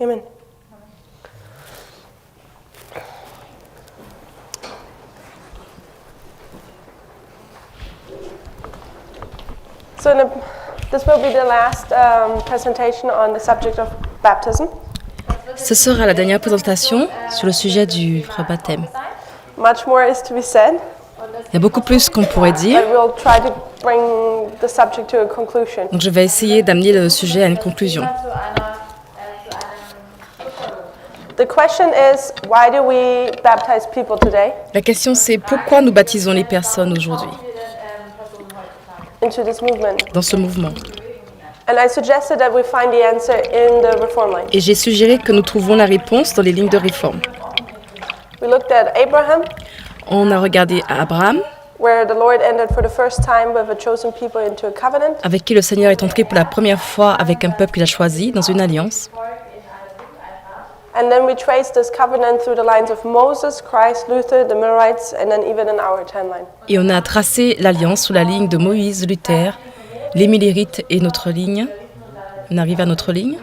Amen. So this will be the last presentation on the subject of baptism. Ce sera la dernière présentation sur le sujet du baptême. Much more is to be said, Il y a beaucoup plus qu'on pourrait dire, but we'll try to bring the subject to a conclusion. donc je vais essayer d'amener le sujet à une conclusion. The question is, why do we baptize people today La question c'est pourquoi nous baptisons les personnes aujourd'hui into this movement? dans ce mouvement. And I suggested that we find the answer in the reform line. Et j'ai suggéré que nous trouvons la réponse dans les lignes de réforme. We looked at Abraham, On a regardé à Abraham, where the Lord entered for the first time with a chosen people into a covenant. avec qui le Seigneur est entré pour la première fois avec un peuple qu'il a choisi dans une alliance. And then we traced this covenant through the lines of Moses, Christ, Luther, the Millerites, and then even in our timeline. Et on a tracé l'alliance sous la ligne de Moïse, Luther, les Millérites et notre ligne. On arrive à notre ligne.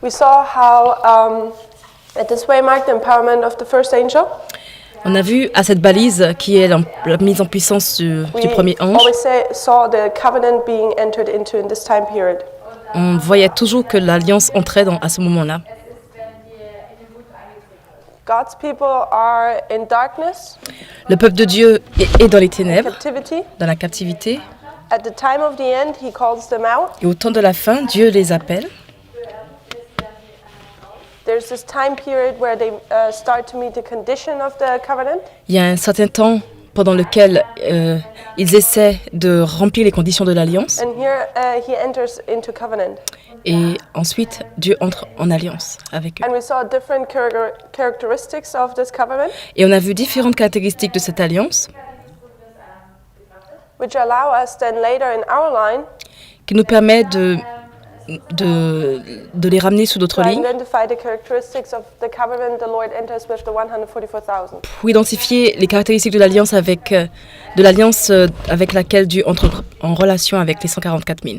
We saw how that this way marked the empowerment of the first angel. On a vu à cette balise qui est la mise en puissance du premier ange. Always saw the covenant being entered into in this time period. On voyait toujours que l'alliance entrait à ce moment-là. God's people are in darkness, Le peuple de Dieu est dans les ténèbres, captivity. dans la captivité. At the time of the end, he calls them out. Et au temps de la fin, Dieu les appelle. There's this time period where they start to meet the condition of the covenant. Il y a un certain temps pendant lequel ils essaient de remplir les conditions de l'alliance. And here he enters into covenant. Et ensuite, Dieu entre en alliance avec eux. And we saw different characteristics of this covenant, Et on a vu différentes caractéristiques de cette alliance which allow us then later in our line qui nous permet de les ramener sous d'autres to lignes identify the characteristics of the covenant the Lord enters with the 144,000. pour identifier les caractéristiques de l'alliance avec laquelle Dieu entre en relation avec les 144 000.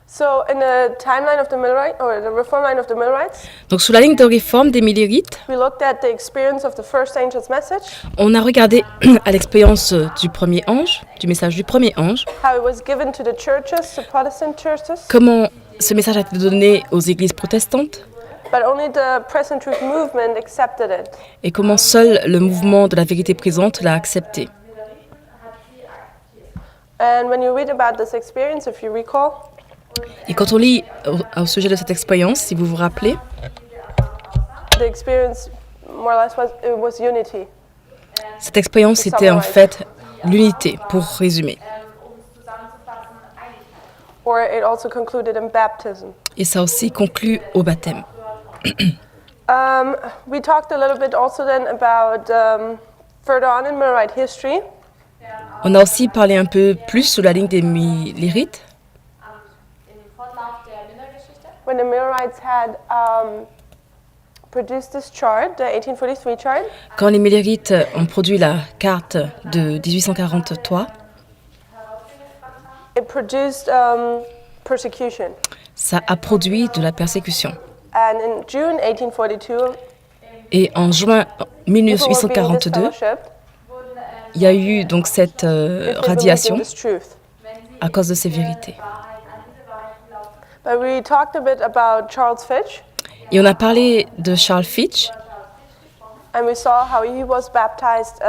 So in the timeline of the Millerites, or the reform line of the Millerites, Donc sous la ligne de réforme des Millérites, we looked at the experience of the first angel's message, on a regardé à l'expérience du premier ange, du message du premier ange, how it was given to the churches, the Protestant churches, comment ce message a été donné aux églises protestantes but only the present truth movement accepted it. et comment seul le mouvement de la vérité présente l'a accepté. And when you read about this experience, if you recall, Et quand on lit au sujet de cette expérience, si vous vous rappelez, the experience more or less was unity. cette expérience était en fait l'unité, pour résumer. Or it also concluded in baptism. Et ça aussi conclut au baptême. We talked a little bit also then about further on in Millerite history, On a aussi parlé un peu plus sous la ligne des Millérites, when the Millerites had produced this chart, the 1843 chart. quand les Millérites ont produit la carte de 1843, It produced persecution. ça a produit de la persécution. And in June 1842, Et en juin people were being 1842, disfellowshipped il y a eu donc cette if they believed in radiation this truth. à cause de ces vérités. But we talked a bit about Charles Fitch, Et on a parlé de Charles Fitch, and we saw how he was baptized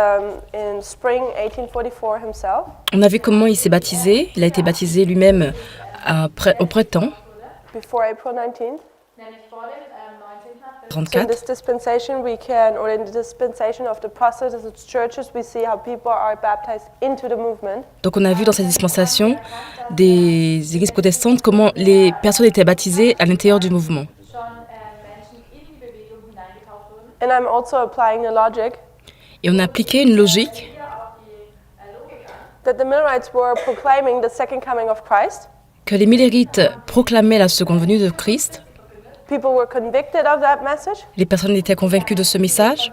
in spring 1844 himself. on a vu comment il s'est baptisé. Il a été baptisé lui-même au printemps Before April 19th. So in 34. this dispensation or in the dispensation of the process of the churches, we see how people are baptized into the movement. Donc on a vu dans cette dispensation des églises protestantes comment les personnes étaient baptisées à l'intérieur du mouvement. And I'm also applying the logic Et on a appliqué une logique that the Millerites were proclaiming the second coming of Christ. que les Millérites proclamaient la seconde venue de Christ. People were convicted of that message. Les personnes étaient convaincues de ce message.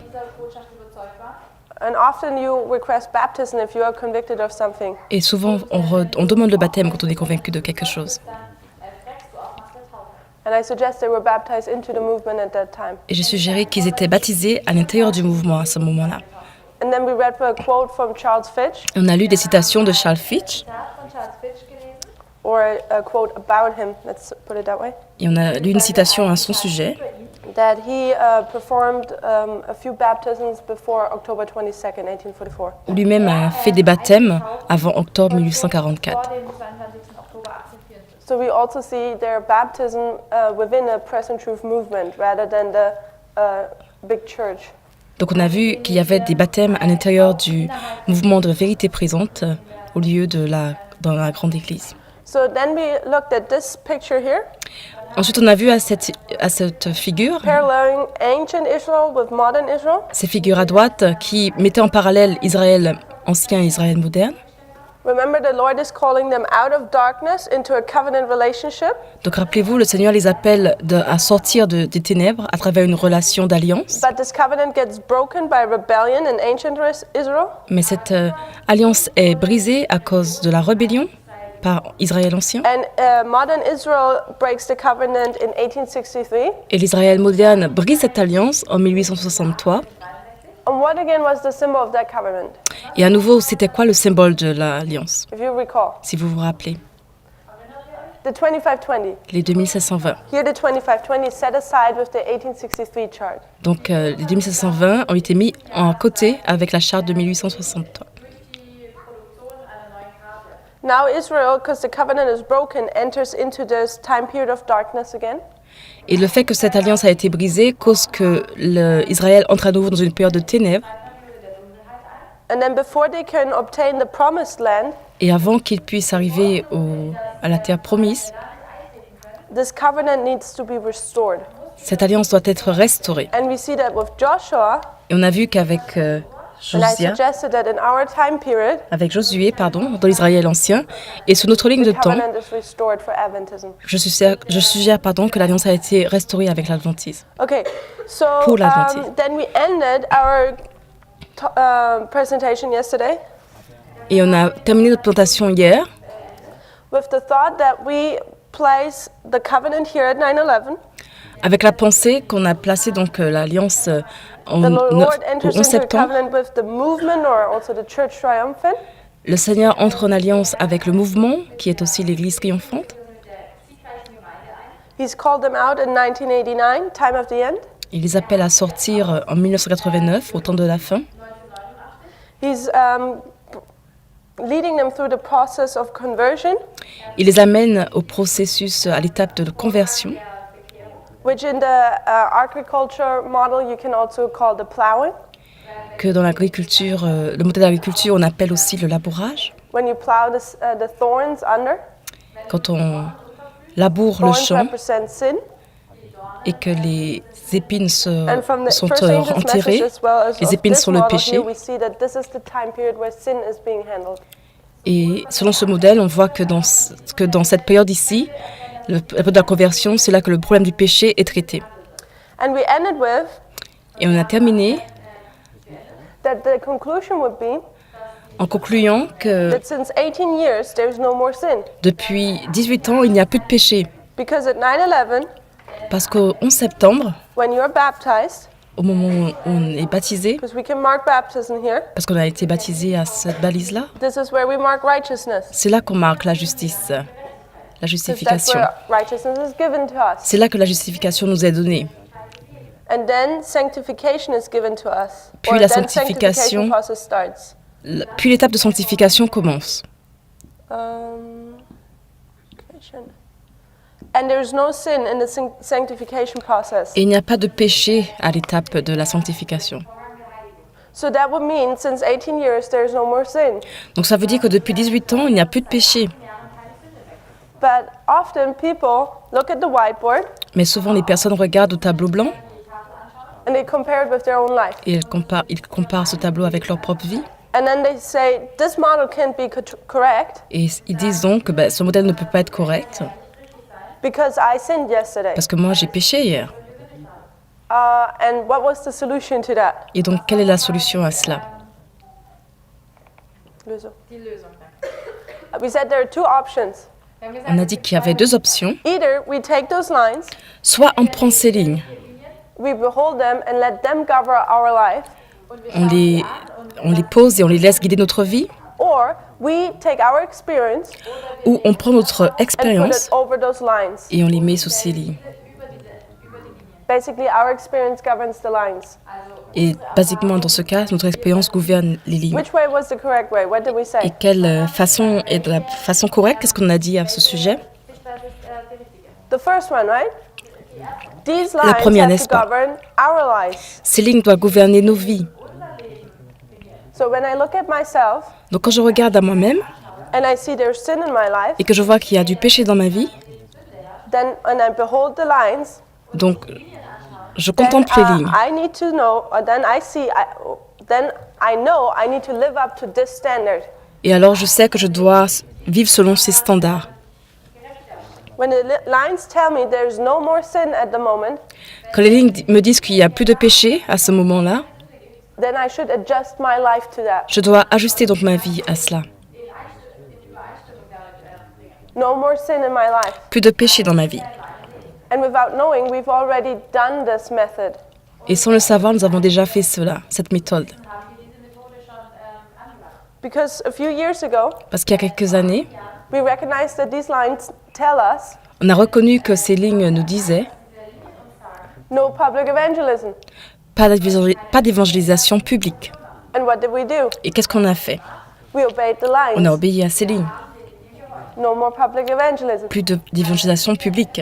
And often you request baptism if you are convicted of something. Et souvent, on demande le baptême quand on est convaincu de quelque chose. And I suggest they were baptized into the movement at that time. Et j'ai suggéré qu'ils étaient baptisés à l'intérieur du mouvement à ce moment-là. And then we read a quote from Charles Fitch, On a lu des citations de Charles Fitch or a quote about him, let's put it that way, et on a lu une citation à son sujet, that he performed a few baptisms before October 22nd, 1844. où lui-même a fait des baptêmes avant octobre 1844. So we also see their baptism within a present truth movement rather than the big church. Donc on a vu qu'il y avait des baptêmes à l'intérieur du mouvement de vérité présente au lieu de dans la grande église. So then we looked at this picture here, Ensuite, on a vu à cette figure, paralleling ancient Israel with modern Israel. ces figures à droite qui mettaient en parallèle Israël ancien et Israël moderne. Remember, the Lord is calling them out of darkness into a covenant relationship. Donc rappelez-vous, le Seigneur les appelle à sortir des ténèbres à travers une relation d'alliance. But this covenant gets broken by rebellion in ancient Israel. Mais cette alliance est brisée à cause de la rébellion par Israël ancien. And modern Israel breaks the covenant in 1863. Et l'Israël moderne brise cette alliance en 1863. And what again was the symbol of that covenant, Et à nouveau, c'était quoi le symbole de l'alliance, if you recall? si vous vous rappelez? The 2520. Les 2720. Here the 2520 is set aside with the 1863 chart. Donc les 2720 ont été mis en côté avec la charte de 1863. Now Israel, because the covenant is broken, enters into this time period of darkness again. Et le fait que cette alliance a été brisée cause que Israël entre à nouveau dans une période de ténèbres. And then before they can obtain the promised land, Et avant qu'ils puissent arriver à la terre promise, this covenant needs to be restored. cette alliance doit être restaurée. And we see that with Joshua, Et on a vu qu'avec and I suggested that in our time period, Josué, dans l'Israël ancien, et sur notre ligne de the temps, covenant is restored for Adventism. je suggère que l'alliance a été restaurée avec l'Adventisme. Okay, so Pour l'Adventisme. then we ended our presentation yesterday Et on a terminé notre présentation hier with the thought that we place the covenant here at 9/11. avec la pensée qu'on a placé donc l'alliance The Lord au enters 11 into a septembre. covenant with the movement or also the church triumphant. Le Seigneur entre en alliance avec le mouvement, qui est aussi l'Église triomphante. He's called them out in 1989, time of the end. Il les appelle à sortir en 1989, au temps de la fin. He's leading them through the process of conversion, Il les amène au processus, à l'étape de conversion, which in the agriculture model you can also call the plowing. que dans l'agriculture, le modèle d'agriculture, on appelle aussi le labourage. When you plow the thorns under, Quand on laboure le thorns champ represent sin. et que les épines And from the sont first Angel's enterrées, message as well as les of épines this sont le model péché. here, we see that this is the time period where sin is being handled. Et selon ce modèle, on voit que dans cette période ici, la période de la conversion, c'est là que le problème du péché est traité. And we ended with Et on a terminé that the conclusion would be en concluant que that since 18 years there's no more sin. depuis 18 ans, il n'y a plus de péché. Because at 9/11, Parce qu'au 11 septembre, when you're baptized, au moment où on est baptisé, because we can mark baptism here, parce qu'on a été baptisé à cette balise-là, this is where we mark righteousness. c'est là qu'on marque la justice, la Because that's justification. where righteousness is given to us. C'est là que la justification nous est donnée. And then sanctification is given to us. Puis Or la then sanctification- sanctification process starts. Puis l'étape de sanctification commence. And there's no sin in the sanctification process. Et il n'y a pas de péché à l'étape de la sanctification. So that would mean since 18 years there's no more sin. Donc ça veut dire que depuis 18 ans, il n'y a plus de péché. But often people look at the whiteboard Mais souvent, les personnes regardent au tableau blanc and they compare it with their own life. et ils comparent ce tableau avec leur propre vie. And then they say, this model can't be correct Et ils disent donc que ce modèle ne peut pas être correct because I sinned yesterday. parce que moi, j'ai péché hier. And what was the solution to that? Et donc, quelle est la solution à cela? Lösung. We said there are two options. On a dit qu'il y avait deux options. Either we take those lines, Soit on prend ces lignes, we behold them and let them govern our life, on les pose et on les laisse guider notre vie, or we take our experience ou on prend notre and put expérience it over those lines. et on les met sous ces lignes. Basically, our experience governs the lines. Et basiquement, dans ce cas, notre expérience gouverne les lignes. Which way was the correct way? What did we Et say? quelle façon est la façon correcte? Qu'est-ce qu'on a dit à ce sujet? The first one, right? These La lines première, have n'est-ce to pas? govern our lives. Ces lignes doivent gouverner nos vies. So when I look at myself Donc quand je regarde à moi-même and I see there's sin in my life, et que je vois qu'il y a du péché dans ma vie, then when I behold the lines, donc je then contemple les lignes. I need to know, or then I know I need to live up to this standard. Et alors je sais que je dois vivre selon ces standards. When the lines tell me there's no more sin at the moment, Quand les lignes me disent qu'il n'y a plus de péché à ce moment-là, then I should adjust my life to that. je dois ajuster donc ma vie à cela. No more sin in my life. Plus de péché dans ma vie. And without knowing, we've already done this method. Et sans le savoir, nous avons déjà fait cela, cette méthode. Because a few years ago, Parce qu'il y a quelques années, we recognized that these lines tell us on a reconnu que ces lignes nous disaient no public evangelism. pas d'évangélisation publique. And what did we do? Et qu'est-ce qu'on a fait? We obeyed the On a lines. obéi à ces lignes. No more public evangelism. Plus d'évangélisation publique.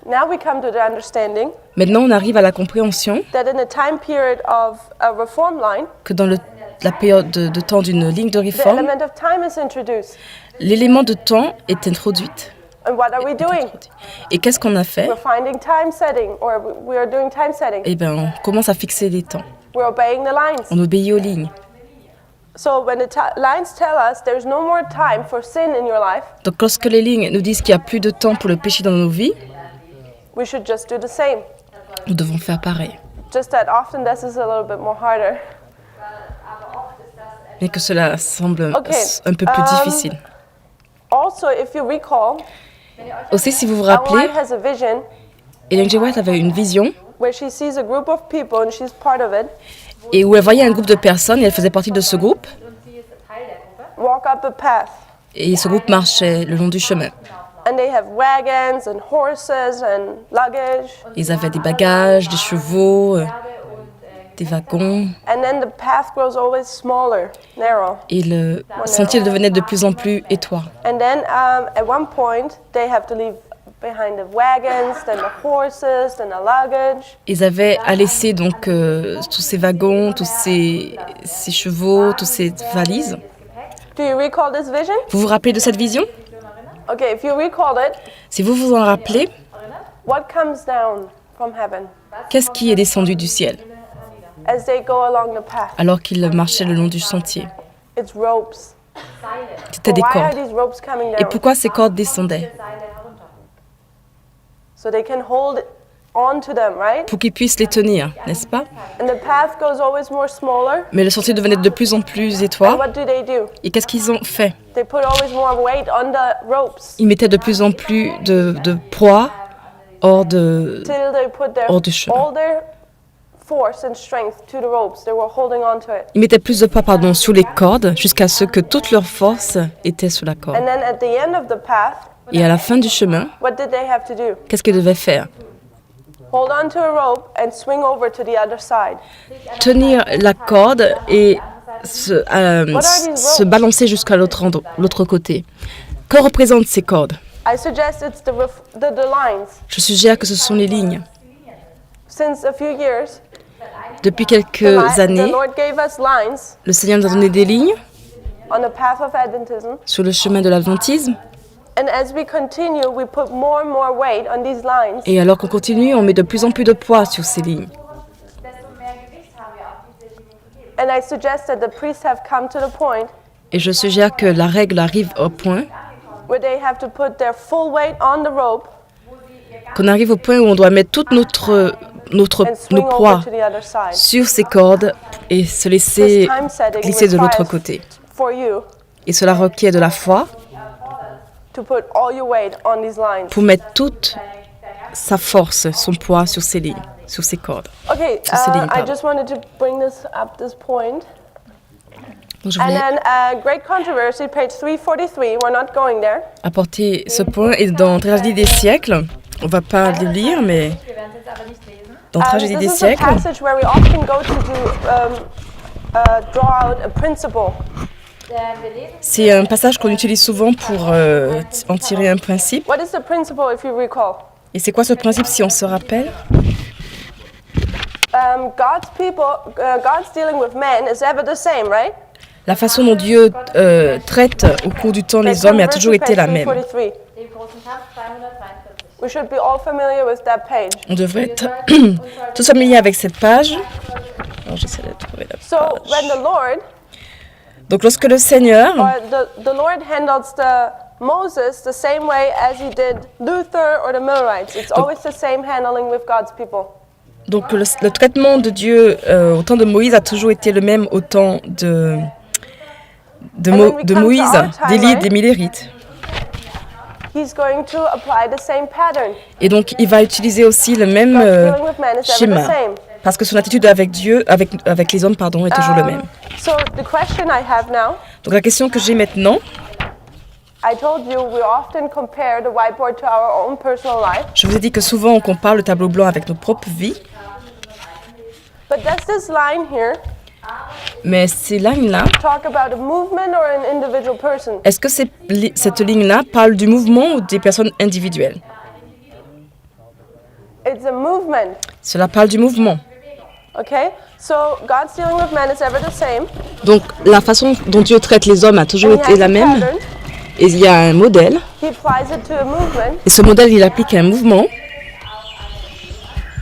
Now we come to the understanding Maintenant, on arrive à la compréhension that in the time period of a reform line, que dans la période de temps d'une ligne de the réforme, element of time is introduced. l'élément de temps est introduit. And what are we doing? Et qu'est-ce qu'on a fait? We're finding time setting, or we are doing time setting. Eh bien, on commence à fixer les temps. We're obeying the lines. On obéit aux lignes. So when the lines tell us there's no more time for sin in your life, Donc, lorsque les lignes nous disent qu'il n'y a plus de temps pour le péché dans nos vies, we should just do the same. nous devons faire pareil. Just that often this is a little bit more harder. Mais que cela semble Ok. un peu plus difficile. Also, if you recall, Aussi, si vous vous Ellen rappelez, White has a vision Ellen G. White avait une vision where she sees a group of people and she's part of it, et où elle voyait un groupe de personnes et elle faisait partie de ce groupe. walk up a path. Et ce groupe marchait le long du chemin. And they have wagons and horses and luggage. Ils avaient des bagages, des chevaux, des wagons. And then the path grows always smaller, narrow. Et le sentier devenait de plus en plus étroit. And then at one point, they have to leave behind the wagons, then the horses, then the luggage. Ils avaient à laisser donc tous ces wagons, tous ces chevaux, toutes ces valises. Do you recall this vision? Vous vous rappelez de cette vision? Okay, if you recalled it, Si vous vous en rappelez, what comes down from heaven qu'est-ce qui est descendu du ciel as they go along the path? alors qu'ils marchaient le long du sentier? It's ropes. C'était des Why are cordes. these ropes coming Et down? pourquoi ces cordes descendaient? So they can hold on to them, right? Pour qu'ils puissent les tenir, n'est-ce pas? And the path goes always more smaller. Mais le sentier devenait de plus en plus And étroit. what do they do? Et qu'est-ce qu'ils ont fait? They put always more weight on the ropes Ils mettaient de plus en plus de poids hors de... till they put their hors du chemin. all their force and strength to the ropes. They were holding on to it. Ils mettaient plus de poids, sur les cordes jusqu'à ce que toute leur force était sous la corde. And then at the end of the path, Et à la fin du chemin, what did they have to do? qu'est-ce qu'ils devaient faire? Hold on to a rope and swing over to the other side. Tenir la corde et se balancer jusqu'à l'autre côté. Que représentent ces cordes? I suggest it's the lines. Je suggère que ce sont les lignes. Since a few years, Depuis the quelques années, Lord gave us lines le Seigneur nous a donné des lignes on the path of Adventism. sur le chemin de l'adventisme. And as we continue, we put more and more weight on these lines. Et alors qu'on continue, on met de plus en plus de poids sur ces lignes. And I suggest that the priests have come to the point Et je suggère que la règle arrive au point, where they have to put their full weight on the rope qu'on arrive au point où on doit mettre tout and nos swing poids over to the other side. sur ces cordes et se laisser This time setting glisser de l'autre requires côté. for you Et cela requiert de la foi to put all your weight on these lines. pour mettre toute sa force, son poids sur ces lignes, sur ces cordes. Okay, Sur ces lignes, I pardon. just wanted to bring this up, this point. Donc je And voulais then Great Controversy, page 343, we're not going there. apporter ce point. Et dans Tragédie des siècles, on ne va pas le lire, mais Wir werden es jetzt aber nicht lesen. dans Tragédie des This is a siècles, passage where we often go to draw out a principle. Wir lesen c'est un passage qu'on utilise souvent pour en tirer un principe. What is the principle, if you recall? Et c'est quoi ce principe si on se rappelle? God's dealing with men is ever the same, right? La façon dont Dieu traite au cours du temps les hommes a toujours été la même. den großen Schatz 243. We should be all familiar with that page. On devrait être tous familiers avec cette page. Alors j'essaie de trouver la So when page. the Lord, Donc lorsque le Seigneur, or the Lord handles the Moses the same way as he did Luther or the Millerites, it's always the same handling with God's people. donc le traitement de Dieu au temps de Moïse a toujours été le même au temps de Moïse, d'Élie, des Millérites. He's going to apply the same pattern. Et donc il va utiliser aussi le même God's dealing with men is ever the schéma. same. Parce que son attitude avec Dieu, avec les hommes, pardon, est toujours le même. So the question I have now, Donc la question que j'ai maintenant, I told you we often compare the whiteboard to our own personal life, je vous ai dit que souvent on compare le tableau blanc avec nos propres vies, but does this line here mais ces lignes-là, talk about a movement or an individual person? est-ce que cette ligne-là parle du mouvement ou des personnes individuelles? It's a movement, Cela parle du mouvement. okay? So God's dealing with men is ever the same. Donc la façon dont Dieu traite les hommes a toujours And he été has la a même. pattern. Et il y a un modèle. He applies it to a movement. Et ce modèle, il applique à un mouvement.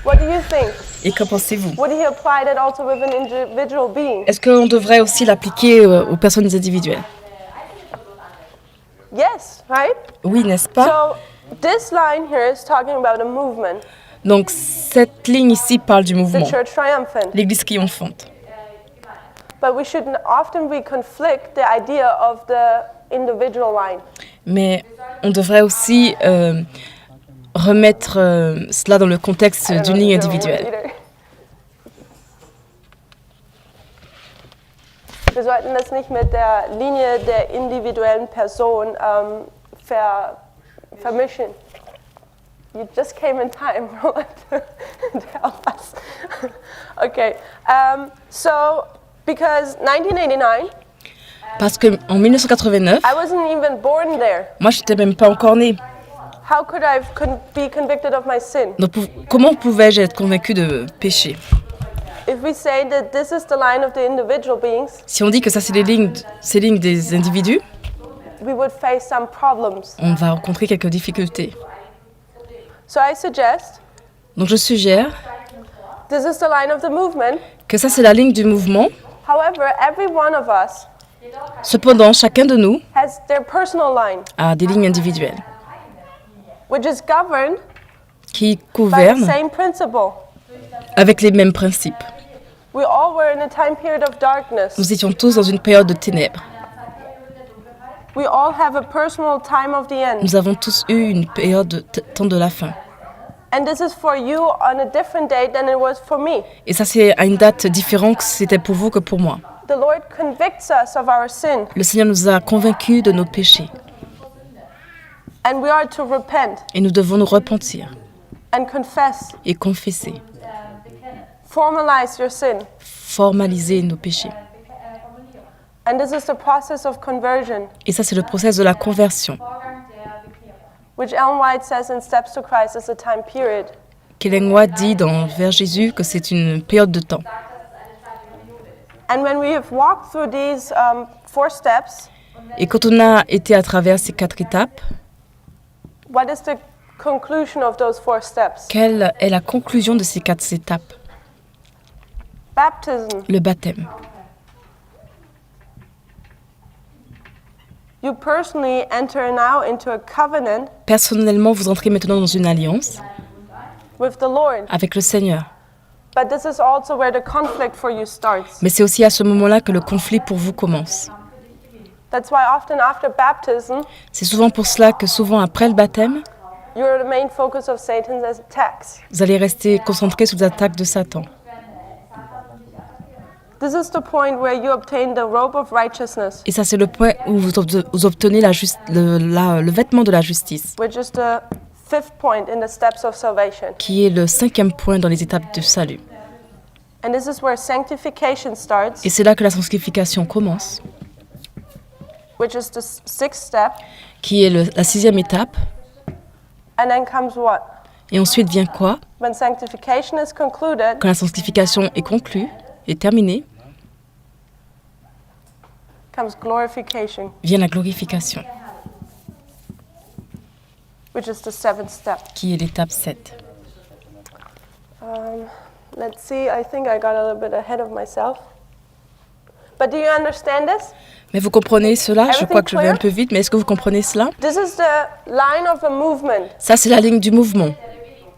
What do you think? Et qu'en pensez-vous? Would he apply that also with an individual being? Est-ce qu'on devrait aussi l'appliquer aux personnes individuelles? Yes, right? Oui, n'est-ce pas? So this line here is talking about a movement, Donc cette ligne ici parle du the mouvement, church triumphant. l'église triomphante. But we should often conflict the idea of the individual line. Mais on devrait aussi remettre cela dans le contexte I don't d'une know ligne the German word individuelle. either. Wir sollten das nicht mit der Linie der individuellen Person vermischen. You just came in time, Roland, to help us. Okay, so because 1989, Parce qu'en 1989, I wasn't even born there. moi je n'étais même pas encore née. How could I be convicted of my sin? Donc comment pouvais-je être convaincue de péché? If we say that this is the line of the individual beings, Si on dit que ça c'est les lignes des individus, we would face some problems. on va rencontrer quelques difficultés. So I suggest Donc je suggère this is the line of the movement. que ça c'est la ligne du mouvement. However, every one of us Cependant, chacun de nous has their personal line, a des lignes individuelles which is governed qui by the gouvernent same principle. avec les mêmes principes. We all were in a time period of darkness. Nous étions tous dans une période de ténèbres. We all have a personal time of the end. Nous avons tous eu une période de temps de la fin. And this is for you on a different date than it was for me. Et ça, c'est à une date différente que c'était pour vous que pour moi. The Lord convicts us of our sin, Le Seigneur nous a convaincus de nos péchés. and we are to repent Et nous devons nous repentir and confess. et confesser, Formalize your sin. formaliser nos péchés. And this is the process of conversion, Et ça, c'est le processus de la conversion. which Ellen White says in Steps to Christ is a time period. Kellen White dit dans Vers Jésus que c'est une période de temps. And when we have walked through these 4 steps, Et quand on a été à travers ces 4 étapes, what is the conclusion of those 4 steps? quelle est la conclusion de ces 4 étapes? Baptism. Le baptême. You personally enter now into a covenant Personnellement, vous entrez maintenant dans une alliance with the Lord. avec le Seigneur. But this is also where the conflict for you starts. Mais c'est aussi à ce moment-là que le conflit pour vous commence. That's why often after baptism, C'est souvent pour cela que souvent après le baptême, you're the main focus of Satan's attacks. vous allez rester concentré sous les attaques de Satan. This is the point where you obtain the robe of righteousness, Et ça, c'est le point où vous obtenez le vêtement de la justice, which is the fifth point in the steps of salvation. qui est le 5e point dans les étapes du salut. And this is where sanctification starts, Et c'est là que la sanctification commence, which is the sixth step. qui est la 6e étape. And then comes what? Et ensuite vient quoi? When sanctification is concluded, Quand la sanctification est conclue, est terminée, comes glorification, vient la glorification, which is the seventh step. qui est l'étape 7. Let's see, I think I got a little bit ahead of myself. But do you understand this? Mais vous comprenez cela? Je Everything crois que je vais clear? un peu vite, mais est-ce que vous comprenez cela? This is the line of a movement, Ça, c'est la ligne du mouvement.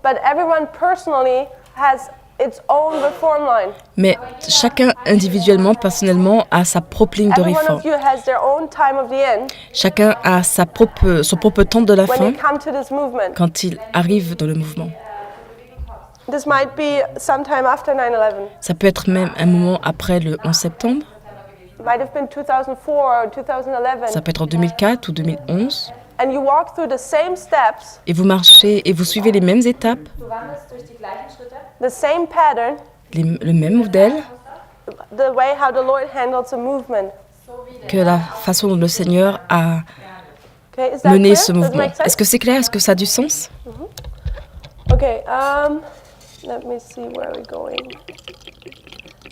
but everyone personally has its own reform line. Mais chacun individuellement, personnellement, a sa propre ligne de Every one réforme. of you has their own time of the end Chacun a son propre temps de la when fin you come to this movement. quand il arrive dans le mouvement. This might be sometime after 9/11. Ça peut être même un moment après le 11 septembre, It might have been 2004 or 2011. ça peut être en 2004 ou 2011. And you walk through the same steps, Et vous marchez et vous suivez les mêmes étapes, Du wandelst durch die gleichen Schritte, the same pattern, le même modèle, the way how the Lord handles a movement. que la façon dont le Seigneur a Okay, is that mené clear? ce Does it mouvement. make sense? Est-ce que c'est clair? Est-ce que ça a du sens? Okay, let me see where we're going.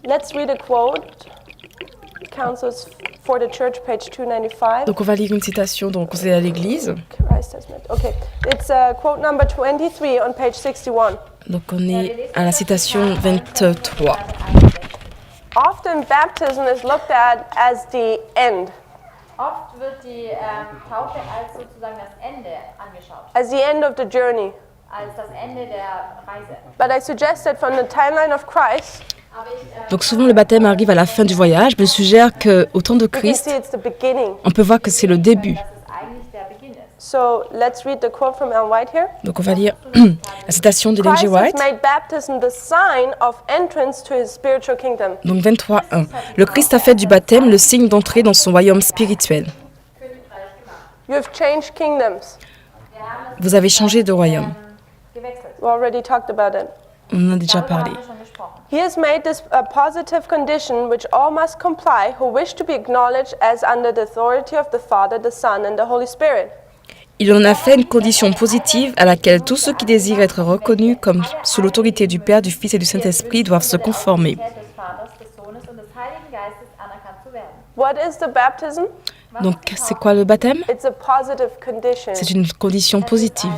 Let's read a quote. Counsels for the Church, page 295. Donc on va lire une citation dans le Conseil à l'Église. Christ has met. Okay, it's quote number 23 on page 61. Donc on est à la citation 23. Often baptism is looked at as the end, oft wird die Taufe als sozusagen das Ende angeschaut, as the end of the journey. als das Ende der Reise. But I suggest that from the timeline of Christ, Aber ich Donc souvent le baptême arrive à la fin du voyage, mais je suggère qu'au temps de we can Christ, see it's the beginning. on peut voir que c'est le début. dass es eigentlich der Beginn ist. So let's read the quote from Ellen White here. Donc on va lire la citation d'Ellen G. Christ has White. made baptism the sign of entrance to his spiritual kingdom. Donc 23.1. Le Christ a fait du baptême le signe d'entrée dans son royaume spirituel. You have changed kingdoms. Vous avez changé de royaume. Gewechselt. We already talked about it. On en a déjà Darüber parlé. haben wir schon gesprochen. He has made this a positive condition which all must comply who wish to be acknowledged as under the authority of the Father, the Son, and the Holy Spirit. Il en a fait une condition positive à laquelle tous ceux qui désirent être reconnus comme sous l'autorité du Père, du Fils et du Saint-Esprit doivent se conformer. Des Vaters, des Sohnes und des Heiligen Geistes anerkannt zu werden. What is the baptism? Donc c'est quoi le baptême? It's a positive condition. C'est une condition positive.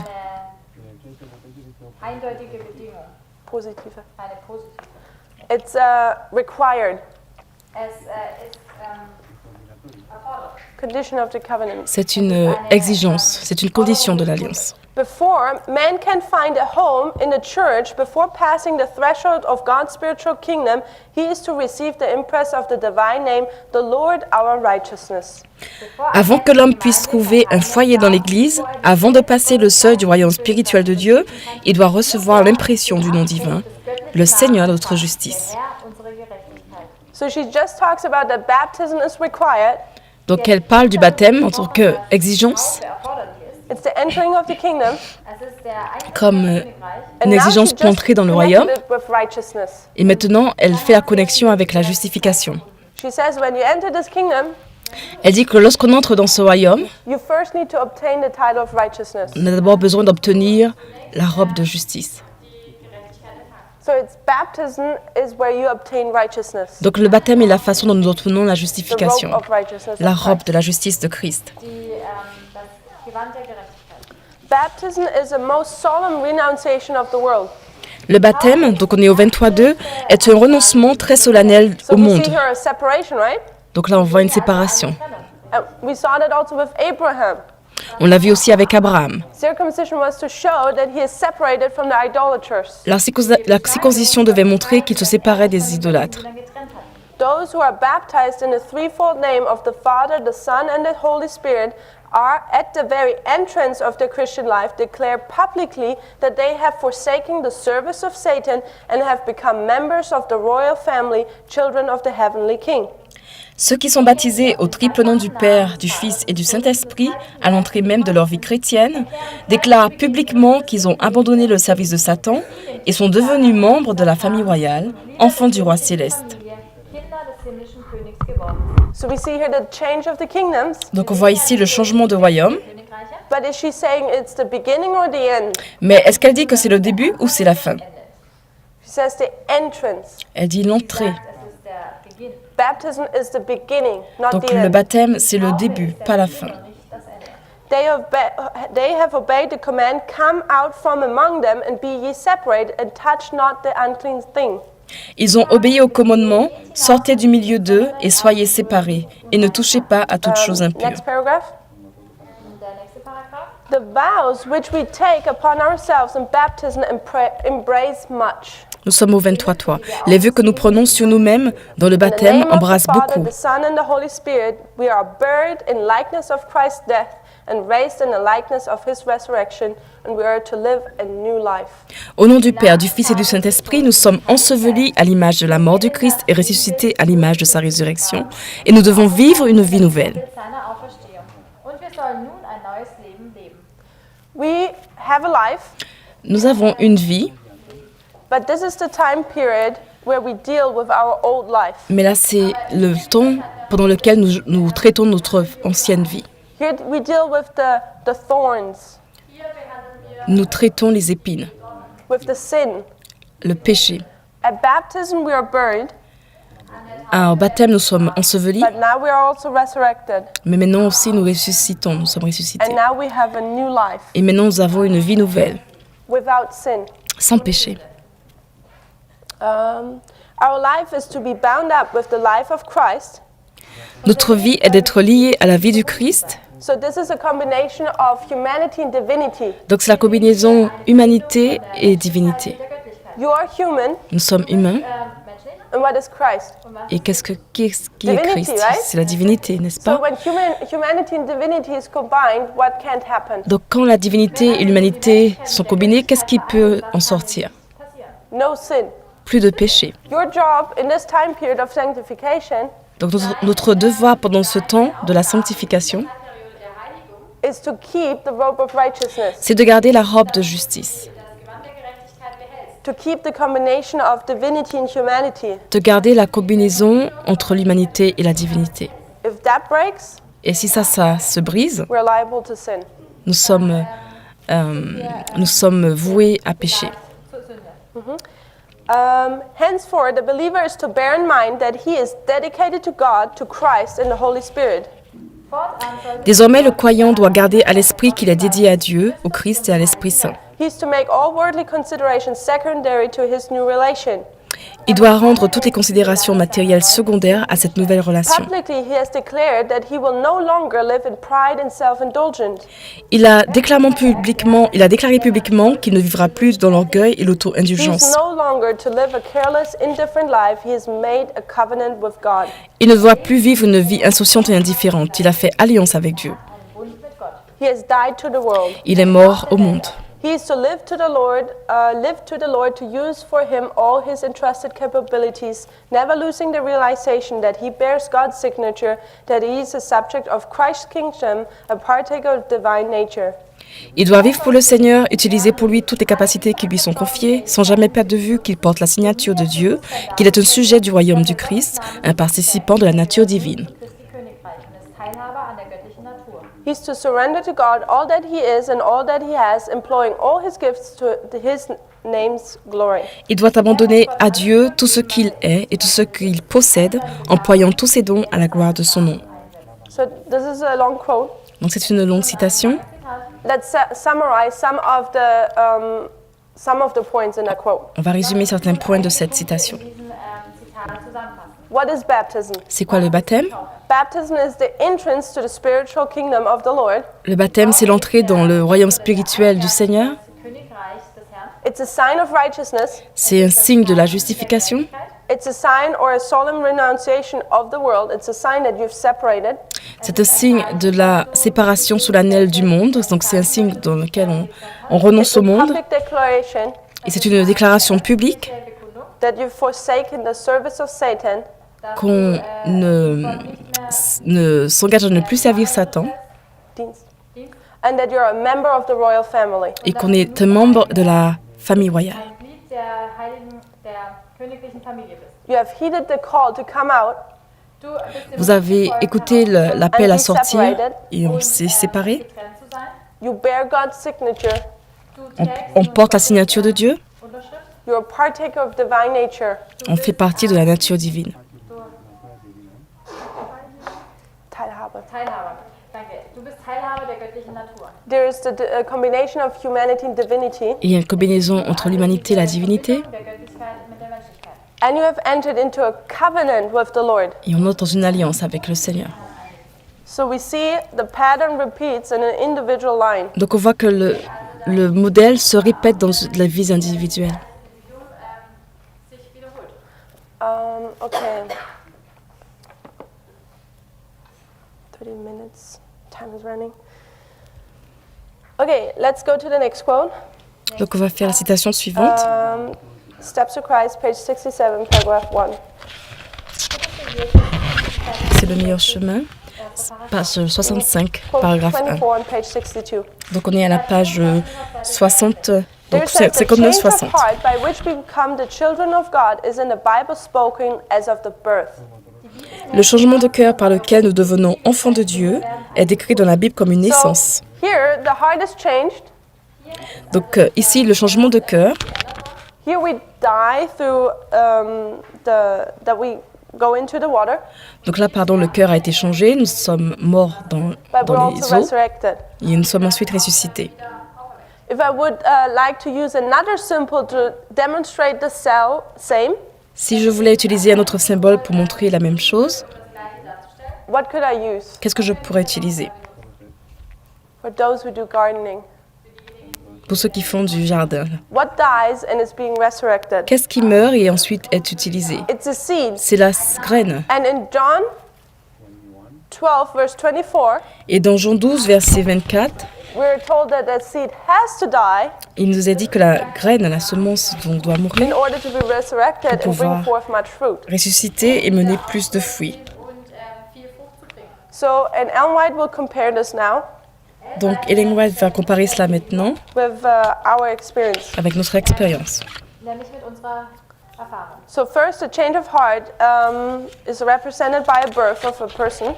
Eine eindeutige Bedingung, Positive. eine positive. It's required Es ist erforderlich. condition of the covenant. C'est une exigence, c'est une condition de l'alliance. Before man can find a home in the church, before passing the threshold of God's spiritual kingdom, he is to receive the impress of the divine name, the Lord our righteousness. Avant que l'homme puisse trouver un foyer dans l'Église, avant de passer le seuil du royaume spirituel de Dieu, il doit recevoir l'impression du nom divin, le Seigneur notre justice. Herr, unsere Gerechtigkeit. So she just talks about that baptism is required. Donc elle parle du baptême en tant qu'exigence, Der erforderlich ist. It's the entering of the kingdom. Es ist der Eintritt comme ins Königreich. And une now she exigence pour just entrer dans le connected royaume. it with righteousness. Et maintenant, elle fait la connexion avec la justification. She says when you enter this kingdom, Elle dit que lorsqu'on entre dans ce royaume, you first need to obtain the title of righteousness. on a d'abord besoin d'obtenir la robe de justice. So it's baptism is where you obtain righteousness. Donc le baptême est la façon dont nous obtenons la The robe justification, of righteousness. la of robe Christ. de la justice de Christ. Das Gewand der Gerechtigkeit. Baptism is a most solemn renunciation of the world. Le baptême, donc on est au 23.2, est un renoncement très solennel So au we monde. see here a separation, right? Donc là, on voit une séparation. And we saw that also with Abraham. On l'a vu aussi avec Abraham. Circumcision was to show that he is separated from the idolaters. La circoncision devait montrer qu'il se séparait des idolâtres. Dann getrennt hat. those who are baptized in the threefold name of the Father, the Son, and the Holy Spirit are, at the very entrance of their Christian life, declare publicly that they have forsaken the service of Satan and have become members of the royal family, children of the heavenly King. Ceux qui sont baptisés au triple nom du Père, du Fils et du Saint-Esprit, à l'entrée même de leur vie chrétienne, déclarent publiquement qu'ils ont abandonné le service de Satan et sont devenus membres de la famille royale, enfants du roi céleste. Kinder des himmlischen Königs geworden. So we see here the change of the kingdoms, Donc on voit ici le changement de royaume, Königreiche. but is she saying it's the beginning or the end? mais est-ce qu'elle dit que c'est le début ou c'est la fin? She says the entrance. Elle dit l'entrée. Es ist der Beginn, Baptism is the beginning, not Donc the le end. baptême, c'est le début, pas la fin. nicht das Ende. They have obeyed the command, come out from among them and be ye separate and touch not the unclean thing. Ils ont obéi au commandement, sortez du milieu d'eux et soyez séparés, et ne touchez pas à toute chose impure. Next paragraph. Und der nächste Paragraph. The vows which we take upon ourselves in baptism embrace much. Nous sommes au 23 Les vœux que nous prenons sur nous-mêmes dans le In the baptême name of the embrassent Father, beaucoup. the Son, and the Holy Spirit, we are buried in likeness of Christ's death and raised in the likeness of his resurrection, and we are to live a new life. Au nom du Père, du Fils et du Saint-Esprit, nous sommes ensevelis à l'image de la mort du Christ et ressuscités à l'image de sa résurrection. Et nous devons vivre une vie nouvelle. Mit seiner Auferstehung. Und wir sollen nun ein neues Leben leben. We have a life, Nous avons une vie, but this is the time period where we deal with our old life. mais là c'est le temps pendant lequel nous traitons notre ancienne vie. Here we deal with the thorns, Nous traitons les épines, with the sin. le péché. At baptism we are buried, Au baptême, nous sommes ensevelis, but now we are also resurrected, mais maintenant aussi nous ressuscitons, nous sommes ressuscités. and now we have a new life Et maintenant nous avons une vie nouvelle, without sin. sans péché. Our life is to be bound up with the life of Christ. Notre vie est d'être liée à la vie du Christ. So this is a combination of humanity and divinity. Donc c'est la combinaison humanité et divinité. You are human, Nous sommes humains. Menschlich. and what is Christ? Et qu'est-ce qui est Divinity, Christ? right? C'est la divinité, n'est-ce So pas? when humanity and divinity is combined, what can't happen? Donc quand la divinité et l'humanité sont combinées, qu'est-ce qui peut en sortir? No sin. Plus de péché. Your job in this time period of sanctification Donc notre devoir pendant ce temps de la sanctification, is to keep the robe of righteousness, c'est de garder la robe de justice, to keep the combination of divinity and humanity. de garder la combinaison entre l'humanité et la divinité. If that breaks, Et si ça se brise, we're liable to sin. nous sommes voués à pécher. Henceforth, the believer is to bear in mind that he is dedicated to God, to Christ, and the Holy Spirit. Fortan soll Désormais, le croyant doit garder à l'esprit qu'il est dédié à Dieu, au Christ et à l'Esprit Saint. He is to make all worldly considerations secondary to his new relation. Il doit rendre toutes les considérations matérielles secondaires à cette nouvelle relation. Publicly, he has declared that he will no longer live in pride and self-indulgence. Il a déclaré publiquement qu'il ne vivra plus dans l'orgueil et He is l'auto-indulgence. no longer to live a careless, indifferent life. He has made a covenant with God. Il ne doit plus vivre une vie insouciante et indifférente. Il a fait alliance avec Dieu. Bund mit Gott. He has died to the world. Il est mort au monde. He is to live to the Lord to use for him all his entrusted capabilities, never losing the realization that he bears God's signature, that he is a subject of Christ's kingdom, a partaker of divine nature. Il doit vivre pour le Seigneur, utiliser pour lui toutes les capacités qui lui sont confiées, sans jamais perdre de vue qu'il porte la signature de Dieu, qu'il est un sujet du royaume du Christ, un participant de la nature divine. Christi Königreich und ist Teilhaber an der göttlichen Natur. He is to surrender to God all that he is and all that he has, employing all his gifts to his name's glory. Il doit abandonner à Dieu tout ce qu'il est et tout ce qu'il possède, employant tous ses dons à la gloire de son nom. So this is a long quote. Donc c'est une longue citation. Let's summarize some of the points in that quote. On va résumer certains points de cette citation. Diesen Zitat zusammenfassen. What is baptism? C'est quoi le baptême? Baptism is the entrance to the spiritual kingdom of the Lord. Le baptême, c'est l'entrée dans le royaume spirituel du Seigneur. Königreich des Herrn. It's a sign of righteousness. C'est un signe de la justification. It's a sign or a solemn renunciation of the world. It's a sign that you've separated. C'est un signe de la séparation solennelle du monde, donc c'est un signe dans lequel on renonce It's a au monde, public declaration et c'est une déclaration publique that you've forsaken the service of Satan qu'on ne s'engage à ne plus servir Satan and that you're a member of the royal family. et qu'on est un membre de la famille royale. ein Glied der heiligen, der königlichen Familie bist. You have heeded the call to come out Du bist dem Vous avez gefolgt, écouté l'appel à sortir et on und, s'est séparés. getrennt zu sein. You bear God's signature. Du On, trägst on porte la signature de Dieu. Unterschrift. You're a partaker of divine nature. On fait partie de la nature divine. Teilhabe. Teilhaber. Danke. Du bist Teilhaber der göttlichen Natur. There is the combination of humanity and divinity, Et il y a une combinaison entre l'humanité et la divinité. Der Göttlichkeit mit der Menschlichkeit. and you have entered into a covenant with the Lord. Et on entre dans une alliance avec le Seigneur. So we see the pattern repeats in an individual line. Donc on voit que le modèle se répète dans la vie individuelle. Sich wiederholt. Okay. 30 minutes. Time is running. Okay, let's go to the next quote. Donc on va faire la citation suivante. Steps of Christ, page 67, paragraph 1. C'est le meilleur chemin. Page 65, Quote paragraphe 1. 24 on page 62. Donc on est à la page 60, donc There says the change 59-60. of heart by which we become the children of God is in the Bible spoken as of the birth. Le changement de cœur par lequel nous devenons enfants de Dieu est décrit dans la Bible comme une naissance. So here the heart is changed. Donc ici, le changement de cœur, Here we die through that we go into the water, donc là, pardon, le cœur a été changé, nous sommes morts dans but we're les also eaux resurrected. et nous sommes ensuite ressuscités. If I would like to use another symbol to demonstrate the same, Si je voulais utiliser un autre symbole pour montrer la même chose, what could I use qu'est-ce que je pourrais utiliser? for those who do gardening? Pour ceux qui font du jardin, What dies and is being resurrected? qu'est-ce qui meurt et ensuite est utilisé? It's a seed. C'est la graine. And in John 12, verse 24, Et dans Jean 12, verset 24, we're told that that seed has to die il nous a dit que la graine, la semence, donc, doit in mourir, order to be resurrected and bring pouvoir- forth much fruit. ressusciter et mener plus de fruits. Und viel Frucht zu bringen. So, and Ellen White will compare this now Donc Ellen White va comparer cela maintenant with our experience. avec notre expérience. Nämlich mit unserer Erfahrung. So first, the change of heart is represented by a birth of a person.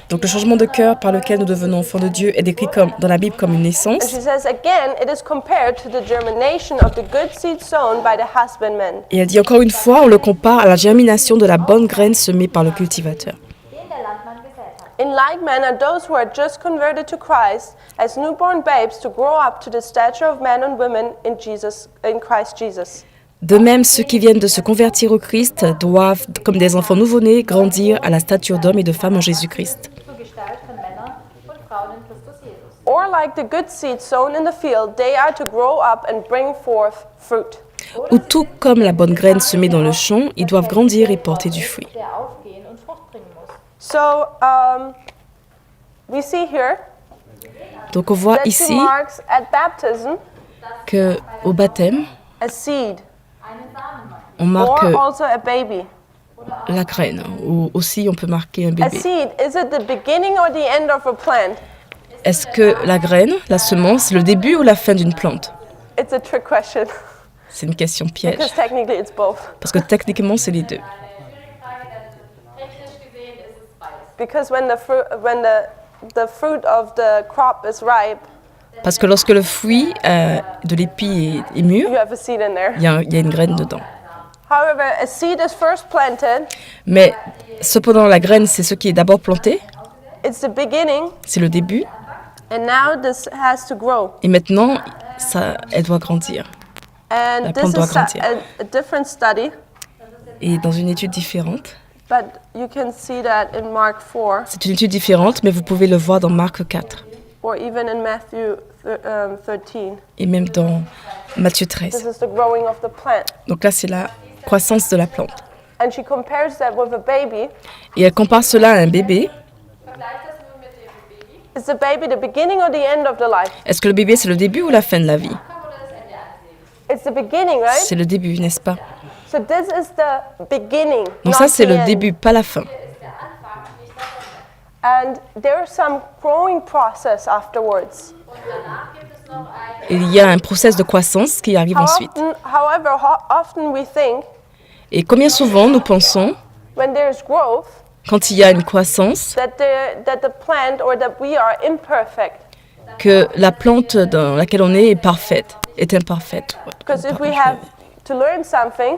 Donc le changement de cœur par lequel nous devenons enfants de Dieu est décrit dans la Bible comme une And naissance. she says, again, it is compared to the germination of the good seed sown by the husbandman. Et elle dit encore une fois, on le compare à la germination de la bonne graine semée par le cultivateur. Den der Landmann gesät hat. In like manner, those who are just converted to Christ, as newborn babes, to grow up to the stature of men and women in Christ Jesus. De même, ceux qui viennent de se convertir au Christ doivent, comme des enfants nouveau-nés, grandir à la stature d'hommes et de femmes en Jésus-Christ. Zur Gestalt von Männern und Frauen in Christus Jesus. Or like the good seed sown in the field, they are to grow up and bring forth fruit. Ou tout comme la bonne graine semée dans le champ, ils doivent grandir et porter du fruit. Der aufgehen und Frucht bringen muss. So we see here Donc on voit that she ici marks at baptism que au baptême, a seed Einen Samenmann. on marque or also a baby. la graine, ou aussi on peut marquer un A bébé. seed, is it the beginning or the end of a plant? Est-ce que la graine, la semence, c'est le début ou la fin d'une plante? It's a trick question C'est une question piège, because technically it's both. parce que techniquement c'est les deux. Technisch gesehen ist es beides. Because when the fruit of the crop is ripe, Parce que lorsque le fruit de l'épi est mûr, you have a seed in there. il y a une graine dedans. However, a seed is first planted. Mais cependant, la graine, c'est ce qui est d'abord planté, It's the beginning, c'est le début, and now this has to grow. et maintenant, elle doit grandir. And La this plante doit is grandir. a different study, Et dans une étude différente, but you can see that in Mark 4 c'est une étude différente, mais vous pouvez le voir dans Marc 4, or even in Matthew 13. et même dans Matthieu This 13. is the growing of the plant. Donc là, c'est la croissance de la plante. And she compares that with a baby. Et elle compare cela à un bébé. Vergleich das nun mit dem Baby. Is the baby the beginning or the end of the life? Est-ce que le bébé, c'est le début ou la fin de la vie? Komm oder das Ende eines Lebens. It's the beginning, right? C'est le début, n'est-ce pas? So this is the beginning, Donc not ça, c'est the le end. début, pas la fin. Hier ist der Anfang, nicht das Ende. And there's some growing process afterwards. Und danach gibt es noch ein Il y a un process de croissance qui arrive ensuite. How often we think Et combien souvent nous pensons, when there's growth quand il y a une croissance, that the plant or that we are imperfect. que la plante dans laquelle on est parfaite, est imparfaite. Because if we have to learn something,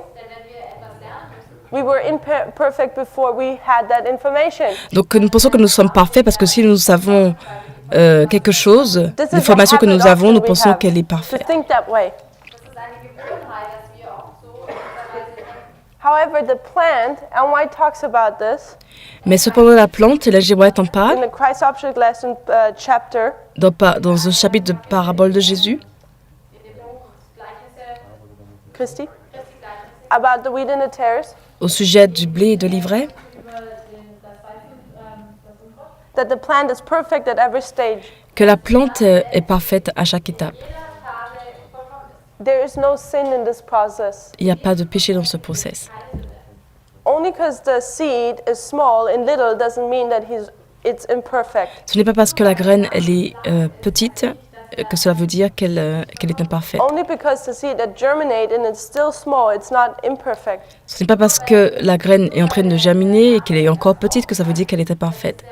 we were imperfect before we had that information. Donc nous pensons que nous sommes parfaits parce que si nous savons quelque chose, This is l'information a que nous habit avons, nous often we pensons have qu'elle est to parfaite. think that way. Das ist eine Gewohnheit, dass wir auch so in dieser Weise denken. However, the plant, and White talks about this Mais cependant la plante, et là J. White en in parle, the Christ Object Lesson chapter, dans un chapitre de parabole de Jésus, In dem Buch Gleichnisse, Christy, Christi Gleichnisse, about the wheat and the tares, au sujet du blé et de l'ivraie, über das Unkraut. that the plant is perfect at every stage. que la plante est parfaite à chaque étape. Jeder Phase vollkommen ist. There is no sin in this process. Il n'y a pas de péché dans ce process. Only because the seed is small and little doesn't mean that it's imperfect. Ce n'est pas parce que la graine elle est petite que cela veut dire qu'elle est imparfaite. Only because the seed that germinate and it's still small, it's not imperfect. Ce n'est pas parce que la graine est en train de germiner et qu'elle est encore petite que ça veut dire qu'elle est imparfaite.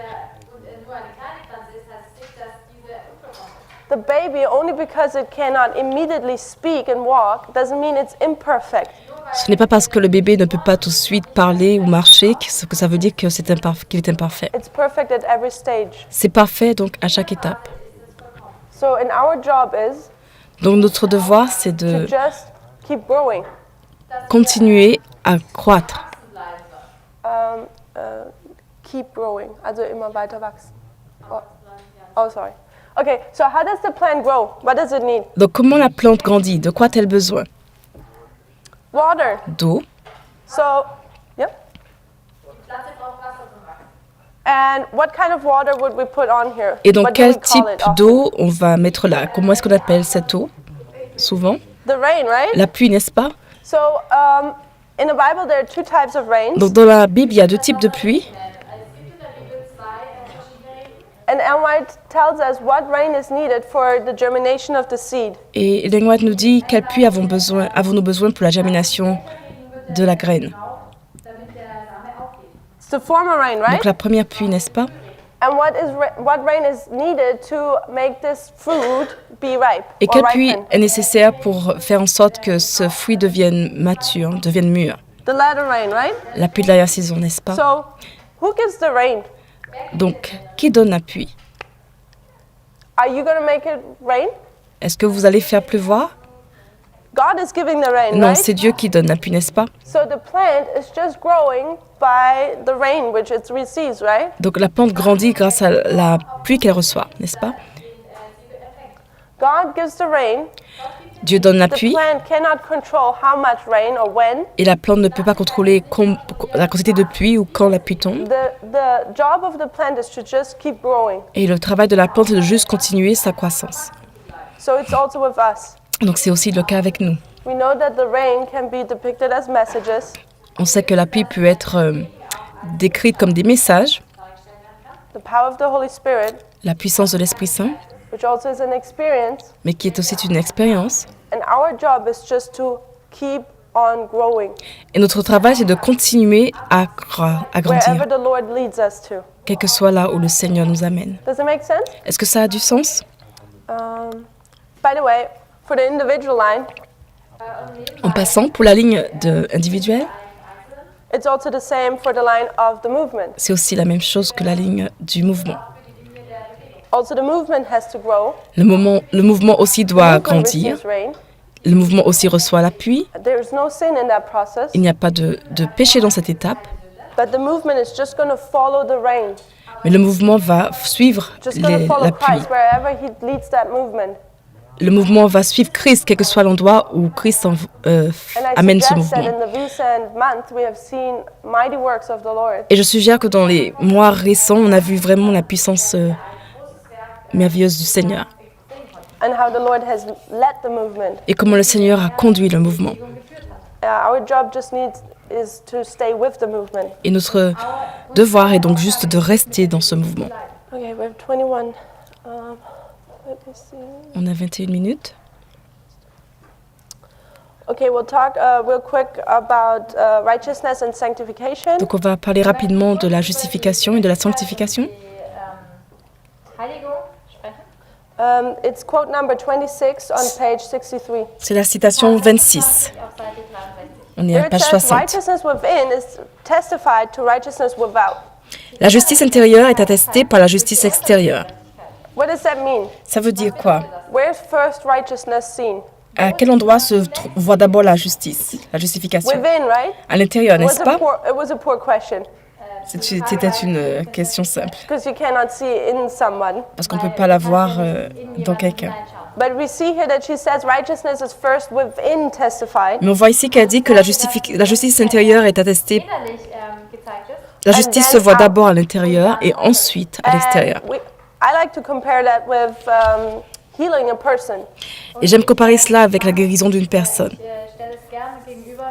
Und nur eine kleine Pflanze ist, heißt es nicht, dass diese unvollkommen ist. The baby, only because it cannot immediately speak and walk, doesn't mean it's imperfect. Ce n'est pas parce que le bébé ne peut pas tout de suite parler ou marcher que ça veut dire que qu'il est imparfait. It's perfect at every stage. C'est parfait donc à chaque étape. So, and our job is Donc notre devoir c'est to de just keep growing. continuer à croître. Keep growing. Also immer weiter wachsen. Oh, sorry. Okay, so how does the plant grow? What does it need? Donc comment la plante grandit? De quoi a-t-elle besoin? Water. D'eau. So, yeah. Die Pflanze braucht Wasser zum Wachsen. And what kind of water would we put on here? Et donc What do we quel call type it often? d'eau on va mettre là? Comment est-ce qu'on appelle cette eau? Souvent The rain, right? la pluie, n'est-ce pas? So, in the Bible, there are two types of rains. Donc dans la Bible, il y a deux types de pluie. Es gibt in der Bibel zwei verschiedene Regen. And Ellen White tells us what rain is needed for the germination of the seed. Et Ellen White nous dit quelle pluie avons-nous besoin pour la germination de la graine. Damit der Same aufgeht. It's the former rain, right? Donc la première pluie, n'est-ce pas? And what rain is needed to make this fruit be ripe Et or quelle pluie ripen? est nécessaire pour faire en sorte que ce fruit devienne mature, devienne mûr? The latter rain, right? La pluie de l'arrière-saison, n'est-ce pas? So, who gives the rain? Donc, qui donne la pluie? Are you going to make it rain? Est-ce que vous allez faire pleuvoir? God is giving the rain, Non, right? c'est Dieu qui donne la pluie, n'est-ce pas? So the plant is just growing by the rain which it receives, right? Donc la plante grandit grâce à la pluie qu'elle reçoit, n'est-ce pas? God gives the rain. Dieu donne la The pluie plant cannot control how much rain or when. et la plante ne peut pas contrôler la quantité de pluie ou quand la pluie tombe. The job of the plant is to just keep growing. Et le travail de la plante est de juste continuer sa croissance. So it's also with us. Donc c'est aussi le cas avec nous. We know that the rain can be depicted as messages. On sait que la pluie peut être décrite comme des messages, The power of the Holy Spirit, la puissance de l'Esprit Saint, which also is an experience. mais qui est aussi une expérience. And our job is just to keep on growing Et notre travail, c'est de continuer à grandir, wherever the Lord leads us to. quel que soit là où le Seigneur nous amène. Does it make sense? Est-ce que ça a du sens? By the way, for the individual line, En passant, pour la ligne individuelle, it's also the same for the line of the movement. c'est aussi la même chose que la ligne du mouvement. Also, the movement has to grow. Le mouvement aussi The doit movement grandir. receives rain. Le mouvement aussi reçoit la pluie. There is no sin in that process, Il n'y a pas de péché dans cette étape, but the movement is just going to follow the rain. mais le mouvement va suivre Just going to follow la pluie. Christ wherever He leads that movement. le mouvement va suivre Christ, quel que soit l'endroit où Christ And I amène ce suggest that mouvement. in the recent month we have seen mighty works of the Lord. Et je suggère que dans les mois récents, on a vu vraiment la puissance merveilleuse du Seigneur And how the Lord has led the movement. et comment le Seigneur a conduit le mouvement. Our job just is to stay with the movement. Et notre devoir est donc juste de rester dans ce mouvement. Okay, we have 21. Let me see. On a 21 minutes. Okay, we'll talk real quick about righteousness and sanctification. Donc on va parler rapidement de la justification et de la sanctification. Die Heiligung sprechen. It's quote number 26 on page 63. C'est la citation 26. Auf Seite 63. On est Here à it page says, 60. righteousness within is testified to righteousness without. La justice intérieure est attestée par la justice extérieure. What does that mean? Ça veut dire quoi? Where's first righteousness seen? À quel endroit se voit d'abord la justice, la justification? Within, right? À l'intérieur, n'est-ce pas? It was a poor question C'était une question simple, because you cannot see in someone. parce qu'on ne peut pas la voir dans quelqu'un. But we see here that she says righteousness is first within testified. Mais on voit ici qu'elle dit que la justice intérieure est attestée. Innerlich gezeigt ist. La justice se voit d'abord à l'intérieur et ensuite à l'extérieur. I like to compare that with healing a person. Et j'aime comparer cela avec la guérison d'une personne. Ich stelle es gerne gegenüber,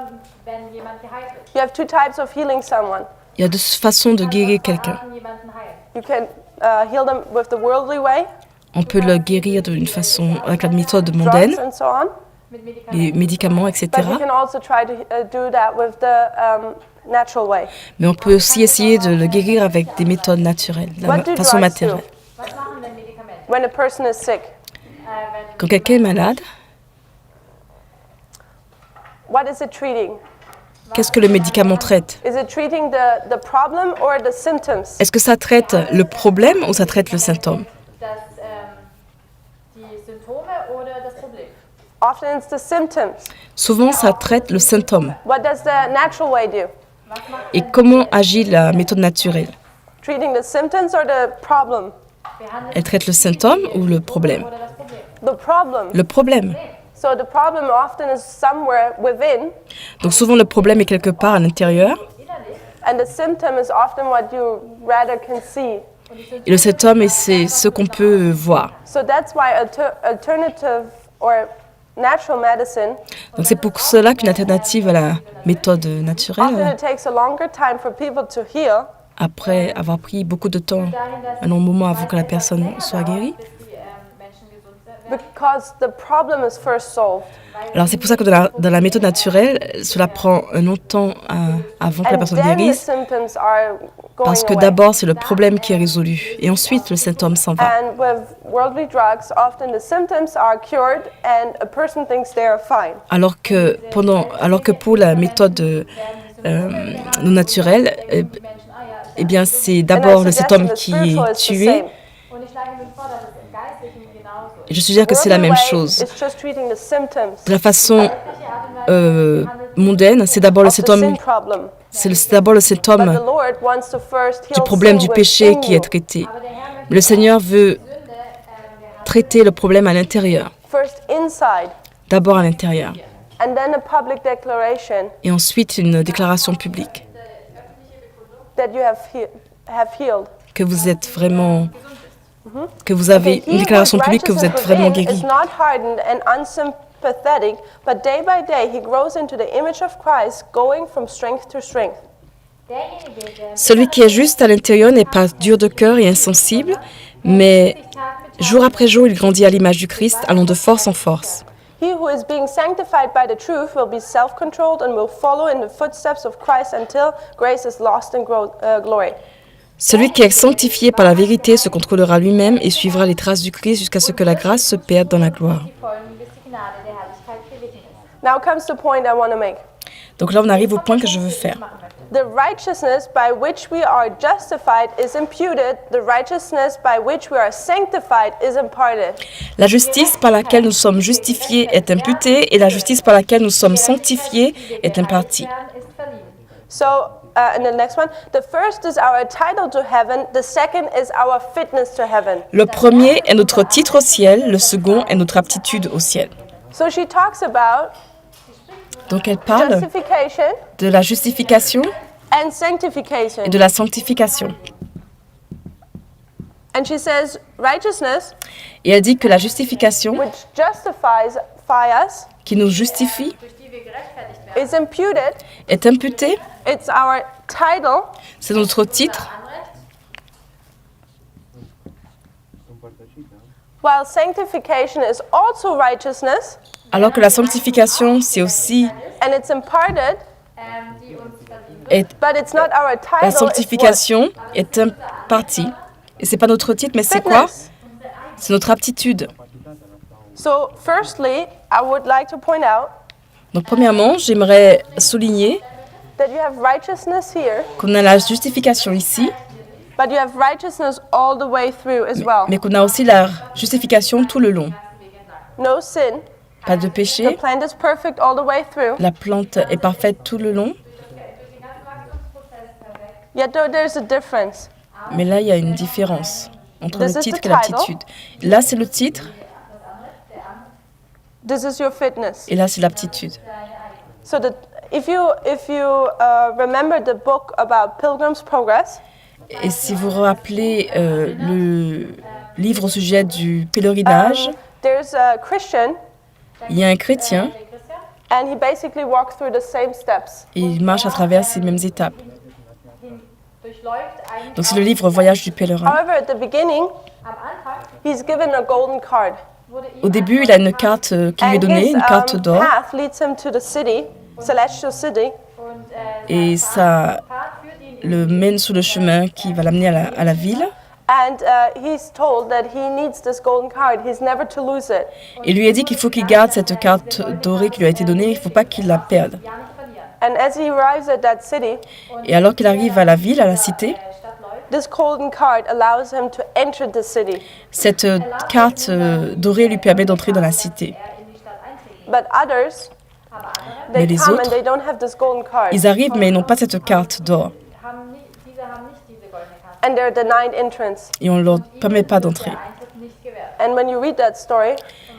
wenn jemand geheilt wird. You have two types of healing someone. Il y a deux façons de guérir quelqu'un. Arten jemanden heilen. You can heal them with the worldly way, On peut le guérir d'une façon avec la méthode drugs mondaine, and so on. Mit Medikamenten. les médicaments, etc. But you can also try to do that with the natural way. Mais on peut aussi essayer de le guérir avec des méthodes naturelles, de What do la façon drugs do? matérielle. Was machen denn Medikamente? When a person is sick, Wenn Quand quelqu'un est malade, what is it treating? qu'est-ce que le médicament traite? Is it treating the problem or the symptoms? Est-ce que ça traite le problème ou ça traite le symptôme? das, die Symptome oder das Problem? Often it's the symptoms. Souvent, ça traite le symptôme. What does the natural way do? Was macht Et comment agit la méthode naturelle? Treating the symptoms or the problem? behandelt Elle traite le symptôme ou le problème? oder das Problem? The problem. Le problème. So the problem often is somewhere within, Donc souvent, le problème est quelque part à l'intérieur and the symptom is often what you rather can see. et le symptôme, c'est ce qu'on peut voir. So that's why alternative or natural medicine, Donc c'est pour cela qu'une alternative à la méthode often naturelle, it takes a longer time for people to heal après avoir pris beaucoup de temps, un long moment avant que la personne soit guérie. Bis die Menschen gesund werden. because the problem is first solved. Alors c'est pour ça que dans la méthode naturelle, cela prend un long temps avant que la And personne then the guérisse, symptoms are going parce que away. d'abord c'est le problème qui est résolu et ensuite le symptôme s'en va. And with worldly drugs, often the symptoms are cured and a person thinks they are fine. Alors que pour la méthode non naturelle, eh bien c'est And I d'abord le suggest in symptôme the qui spiritual, est it's the tué. same. Und ich schlage Ihnen vor, dass es im Geistlichen genauso ist. Et je suggère que c'est la Worldly même way chose. is just treating the symptoms. De la façon Welche Art und Weise mondaine, c'est d'abord le Of the symptôme, sin problem. c'est d'abord le But the symptôme Lord wants to first du heal problème sin du péché within qui est you. traité. Aber der Herr möchte Le Seigneur veut Sünde, der traiter le problème à l'intérieur, First inside, d'abord à l'intérieur, and then a public declaration et ensuite une déclaration publique that you have healed. que vous êtes vraiment, que vous avez une He déclaration whose publique que vous êtes righteousness vraiment within is guéri. not hardened and unsympathetic, but day by day he grows into the image of Christ, going from strength to strength. derjenige, der Celui qui est juste à l'intérieur n'est pas dur de cœur et insensible, mais Tag mit jour après jour, il grandit à l'image du Christ, allant de force en force. He who is being sanctified by the truth will be self-controlled and will follow in the footsteps of Christ until grace is lost in glory. Celui qui est sanctifié par la vérité se contrôlera lui-même et suivra les traces du Christ jusqu'à ce que la grâce se perde dans la gloire. die Folgen, bis die Gnade der Herrlichkeit verwichen ist. Now comes the point I want to make. Donc là, on arrive au point que je veux faire. The righteousness by which we are justified is imputed. The righteousness by which we are sanctified is imparted. La justice par laquelle nous sommes justifiés est imputée et la justice par laquelle nous sommes sanctifiés est impartie. So and the next one. The first is our title to heaven. The second is our fitness to heaven. Le premier est notre titre au ciel, le second est notre aptitude au ciel. So she talks about Donc elle parle justification de la justification and sanctification. et de la sanctification. And she says righteousness, Et elle dit que la justification which justifies us, qui nous justifie durch die wir gerechtfertigt werden. is imputed. est imputée, It's our title, c'est notre titre, while sanctification is also righteousness, alors que la sanctification c'est aussi and it's imparted, Die uns verdienen. est, but it's not our title. la it's what? sanctification est impartie. Et c'est pas notre titre, mais c'est quoi? Fitness. C'est notre aptitude. So, firstly, I would like to point out Donc premièrement, j'aimerais souligner that you have righteousness here, qu'on a la justification ici, but you have righteousness all the way through as well. mais qu'on a aussi la justification tout le long. No sin. Pas de The péché, plant is perfect all the way through. la plante est parfaite tout le long, Yet though there's a difference. mais là il y a une différence entre This le is titre the et l'aptitude. Là c'est le titre This is your fitness. et là c'est l'aptitude. So that if you remember the book about Pilgrim's Progress, Et si vous vous rappelez le livre au sujet du pèlerinage, there's a Christian il y a un chrétien and he basically walks through the same steps. et il marche à travers ces mêmes étapes. Durchläuft eigentlich Donc c'est le livre Voyage du pèlerin. However, at the beginning, am Anfang he's given a golden card. wurde ihm Au début, il a une carte qui lui est And donnée, his une carte d'or, path leads him to the city, celestial city, und et ça Part führt ihn le mène sur le chemin qui va l'amener à la ville. and he's told that he needs this golden card. He's never to lose it. Et lui a dit qu'il faut qu'il garde cette carte dorée qui lui a été donnée, il ne faut pas qu'il la perde. ja nicht verlieren. And as he arrives at that city, Et alors qu'il arrive à la ville, à la cité, Stadt läuft, this golden card allows him to enter the city. cette carte dorée lui permet d'entrer dans la cité. in die Stadt eintreten. But others, Mais they les come autres, and they don't have this golden card, ils arrivent mais ils n'ont pas cette carte d'or Diese haben nicht diese goldene Karte. and they're denied entrance. et on ne leur permet pas d'entrer. Eintritt nicht gewährt. And when you read that story,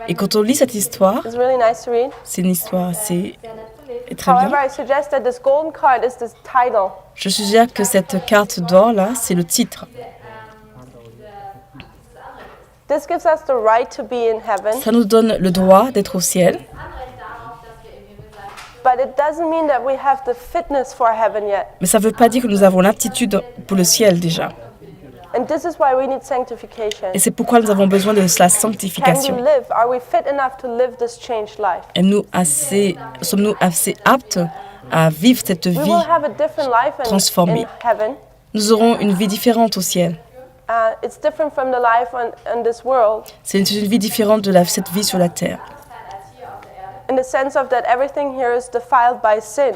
Et quand on lit cette histoire, it's really nice to read. c'est une histoire assez Sehr nett zu lesen. très However, bien. I suggest that this golden card is this title. Je suggère que cette carte d'or là, c'est le titre. This gives us the right to be in heaven, Ça nous donne le droit d'être au ciel, Anrecht darauf, dass wir im Himmel sein. but it doesn't mean that we have the fitness for heaven yet. mais ça ne veut pas dire que nous avons l'aptitude pour le ciel déjà. And this is why we need sanctification. Et c'est pourquoi nous avons besoin de la Can we sanctification. live? Are we fit enough to live this changed life? Sommes-nous assez aptes à vivre cette We vie? will have a different life transformée. in heaven. Nous aurons une vie différente au ciel. It's different from the life in this world, C'est une vie différente de cette vie sur la terre. in the sense of that everything here is defiled by sin.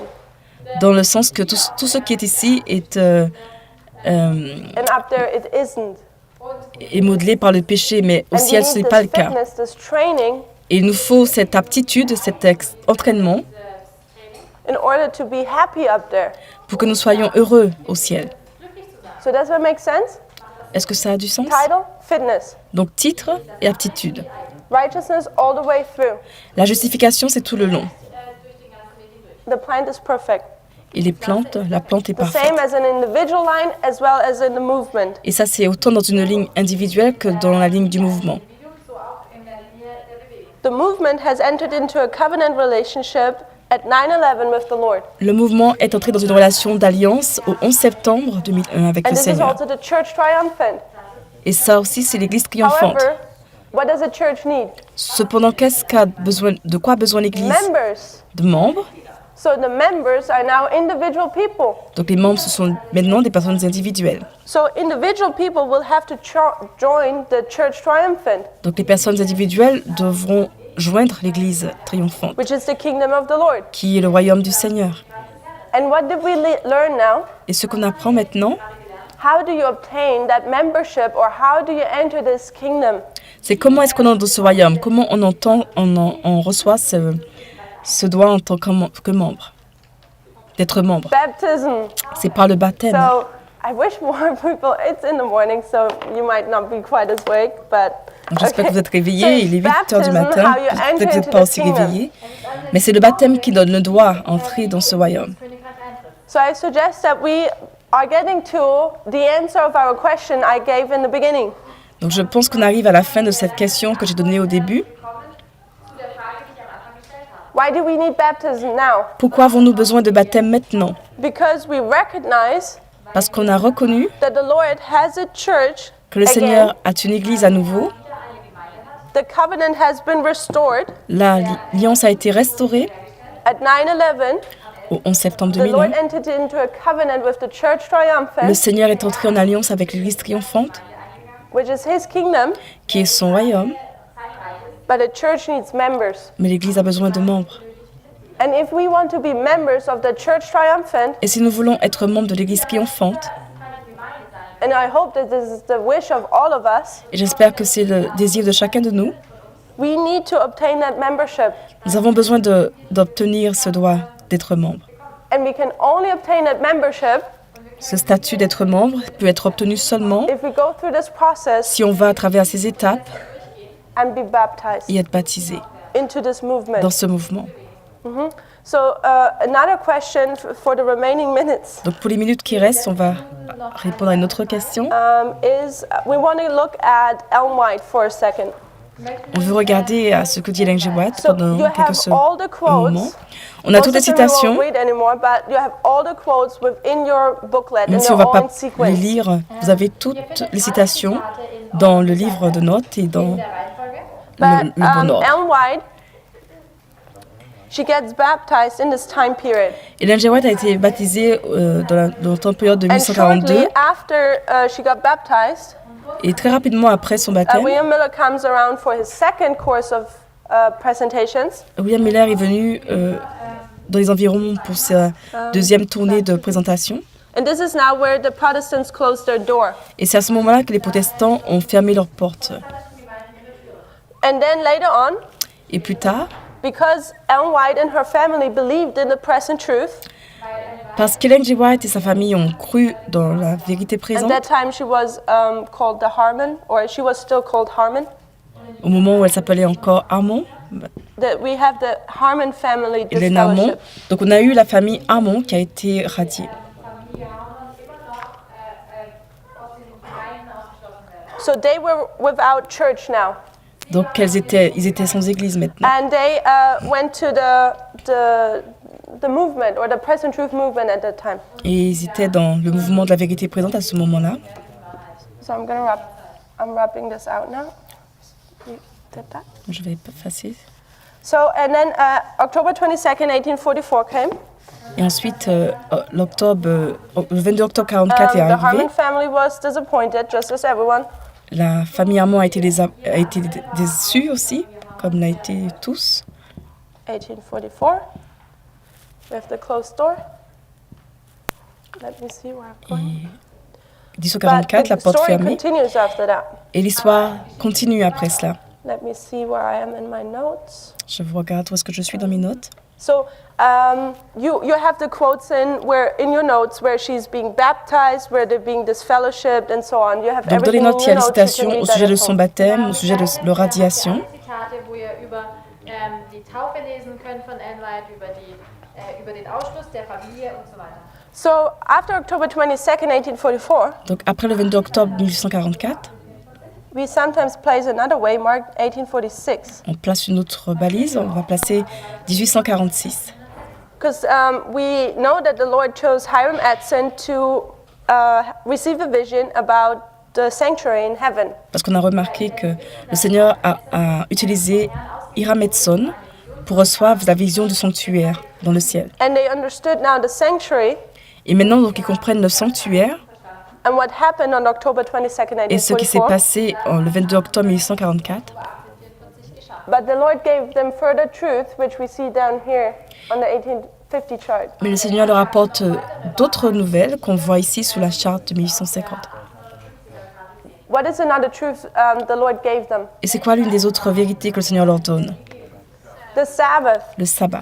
Dans le sens que tout ce qui est ici est And up there it isn't. modelé par le péché, mais au And ciel we ce need n'est pas le this cas. fitness, this training, Et il nous faut cette aptitude, cet entraînement in order to be happy up there. pour que nous soyons heureux au ciel. So does that make sense? Est-ce que ça a du sens? Title, fitness. Donc titre et aptitude. Righteousness all the way through. La justification, c'est tout le long. The plant is perfect. Et la plante est The parfaite. same as an individual line as well as in the movement. Et ça, c'est autant dans une ligne individuelle que dans la ligne du mouvement. So auch in der Linie der Bewegung. The movement has entered into a covenant relationship at 9/11 with the Lord. Le mouvement est entré dans une relation d'alliance au 11 septembre 2001 avec And le this is Seigneur. also the church triumphant. Et ça aussi, c'est l'Église triomphante. However, what does a church need? Cependant, de quoi a besoin l'Église? Members. De membres. So the members are now individual people. Donc les membres, ce sont maintenant des personnes individuelles. So individual people will have to join the church triumphant, Donc les personnes individuelles devront joindre l'Église triomphante, which is the kingdom of the Lord. qui est le royaume du Seigneur. And what did we learn now? Et ce qu'on apprend maintenant, How do you obtain that membership, or how do you enter this kingdom? c'est comment est-ce qu'on entre dans ce royaume, comment on reçoit ce droit en tant que membre. d'être membre. Baptism. C'est par le baptême. So I wish more people. It's in the morning, so you might not be quite as awake, but. Donc, j'espère que vous êtes So réveillés, il est it's 8 heures du baptism, matin, how you peut-être que enter vous n'êtes into pas the aussi kingdom. réveillés, mais c'est le baptême qui donne le droit à entrer dans ce royaume. So I suggest that we are getting to the answer of our question I gave in the beginning. Donc je pense qu'on arrive à la fin de cette question que j'ai donnée au début. Why do we need baptism now? Pourquoi avons-nous besoin de baptême maintenant? Because we recognize Parce qu'on a reconnu that the Lord has a church que le Seigneur a une église à nouveau, The covenant has been restored l'alliance a été restaurée at 9/11. au 11 septembre The Lord 2001. entered into a covenant with the church triumphant, Le Seigneur est entré en alliance avec l'église triomphante, which is his kingdom, qui est son royaume, but a church needs members. mais l'église a besoin de membres. And if we want to be members of the church triumphant, Et si nous voulons être membres de l'église triomphante, and I hope that this is the wish of all of us, et j'espère que c'est le désir de chacun de nous, we need to obtain that membership. nous avons besoin d'obtenir ce droit d'être membre. And we can only obtain that membership Ce statut d'être membre peut être obtenu seulement if we go through this process si on va à travers ces étapes and be baptized et être baptisé into this movement. dans ce mouvement. So another question for the remaining minutes Donc pour les minutes qui restent, on va répondre à une autre question. is we want to look at Ellen White for a second. On veut regarder à ce que dit Ellen G. White So pendant you have quelques all the moments. quotes. On a Most toutes les of them we won't citations, read anymore, but you have all the quotes within your booklet in même si on their ne va own pas sequence. les lire. Vous avez toutes les citations dans le livre de notes et dans But le bon ordre. Ellen White, she gets baptized in this time period. Ellen G. White a été baptisée dans la période de And shortly 1842 after she got baptized, et très rapidement après son baptême, William Miller comes around for his second course of presentations. William Miller est venu dans les environs pour sa deuxième tournée de présentation. And this is now where the Protestants closed their door. Et c'est à ce moment-là que les protestants ont fermé leurs portes. And then later on, Et plus tard, because Ellen White and her family believed in the present truth, parce qu'Ellen G. White et sa famille ont cru dans la vérité at présente, that time she was called the Harmon, or she was still called Harmon. au moment où elle s'appelait encore Harmon, That we have the Harmon family Hélène Harmon. disfellowship. Donc on a eu la famille Harmon qui a été radiée. So they were without church now, Donc ils étaient sans église maintenant. and they went to the movement or the present truth movement at that time. Et ils étaient dans le mouvement de la vérité présente à ce moment-là. So I'm wrapping this out now. You did that. Je vais pas effacer. So and then October 22nd, 1844 came. Et ensuite, le 22 octobre 44 est The arrivé. Harmon family was disappointed, just as everyone. La famille Harmon a été déçue aussi, comme l'a été tous. 1844. We have the closed door. Let me see where I'm going. 1844, la the porte story fermée. continues after that. Et l'histoire continue après cela. Let me see where I am in my notes. Je vous regarde où est-ce que je suis dans mes notes. So you have the quotes in your notes where she's being baptized, where they're being disfellowshipped, and so on. You have Donc dans les everything notes, il y in a your les notes. You can citations read au that sujet de at son home. baptême, au sujet de leur radiation. Zitate, wo ihr über die Taufe lesen könnt von Ellen White, über den Ausschluss der Familie und so weiter. So after October 22nd, 1844, Donc après le 22 octobre 1844, we sometimes place another way, marked 1846. on place une autre balise, on va placer 1846. Because we know that the Lord chose Hiram Edson to receive a vision about the sanctuary in heaven. Parce qu'on a remarqué que le Seigneur a utilisé Hiram Edson pour recevoir la vision du sanctuaire dans le ciel. And they understood now the sanctuary Et maintenant, donc, ils comprennent le sanctuaire and what happened on October 22nd, et ce qui s'est 1844. passé le 22 octobre 1844. But the Lord gave them further truth, which we see down here on the 1850 chart. Mais le Seigneur leur apporte d'autres nouvelles qu'on voit ici sous la charte de 1850. What is another truth the Lord gave them? Et c'est quoi l'une des autres vérités que le Seigneur leur donne? The Sabbath. Le sabbat.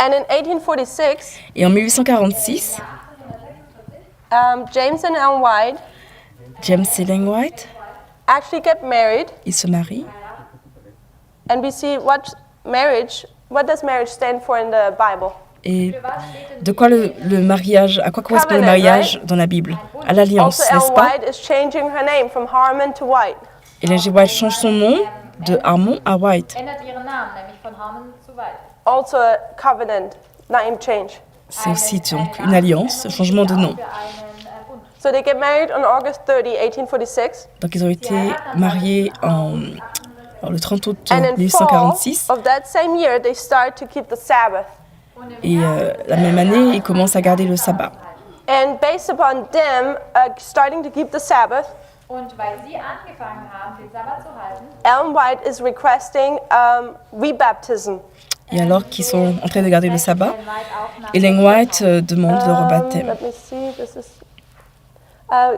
And in 1846, Et en 1846, James and Ellen White James et Ellen White, actually get married, ils se marient. and we see what does marriage stand for in the Bible? Et de quoi le mariage, à quoi correspond le mariage dans la Bible? À l'alliance, Also, n'est-ce Ellen pas? White is changing her name from Harmon to White. Ellen G. White change son nom de Harmon à White. Ändert ihren Namen, nämlich von Harmon zu White. Also a covenant, name change. C'est aussi donc une alliance, changement de nom. Für einen Bund. So they get married on August 30, 1846. Donc ils ont été mariés le 30 août And in fall 1846. of that same year, they start to keep the Sabbath. Et la même année, ils commencent à garder le sabbat. And based upon them starting to keep the Sabbath, Und weil sie angefangen haben, den Sabbat zu halten, Ellen White is requesting rebaptism. Et alors qu'ils sont en train de garder le sabbat, Ellen White auch nach Ellen White demande le rebaptême. Let me see.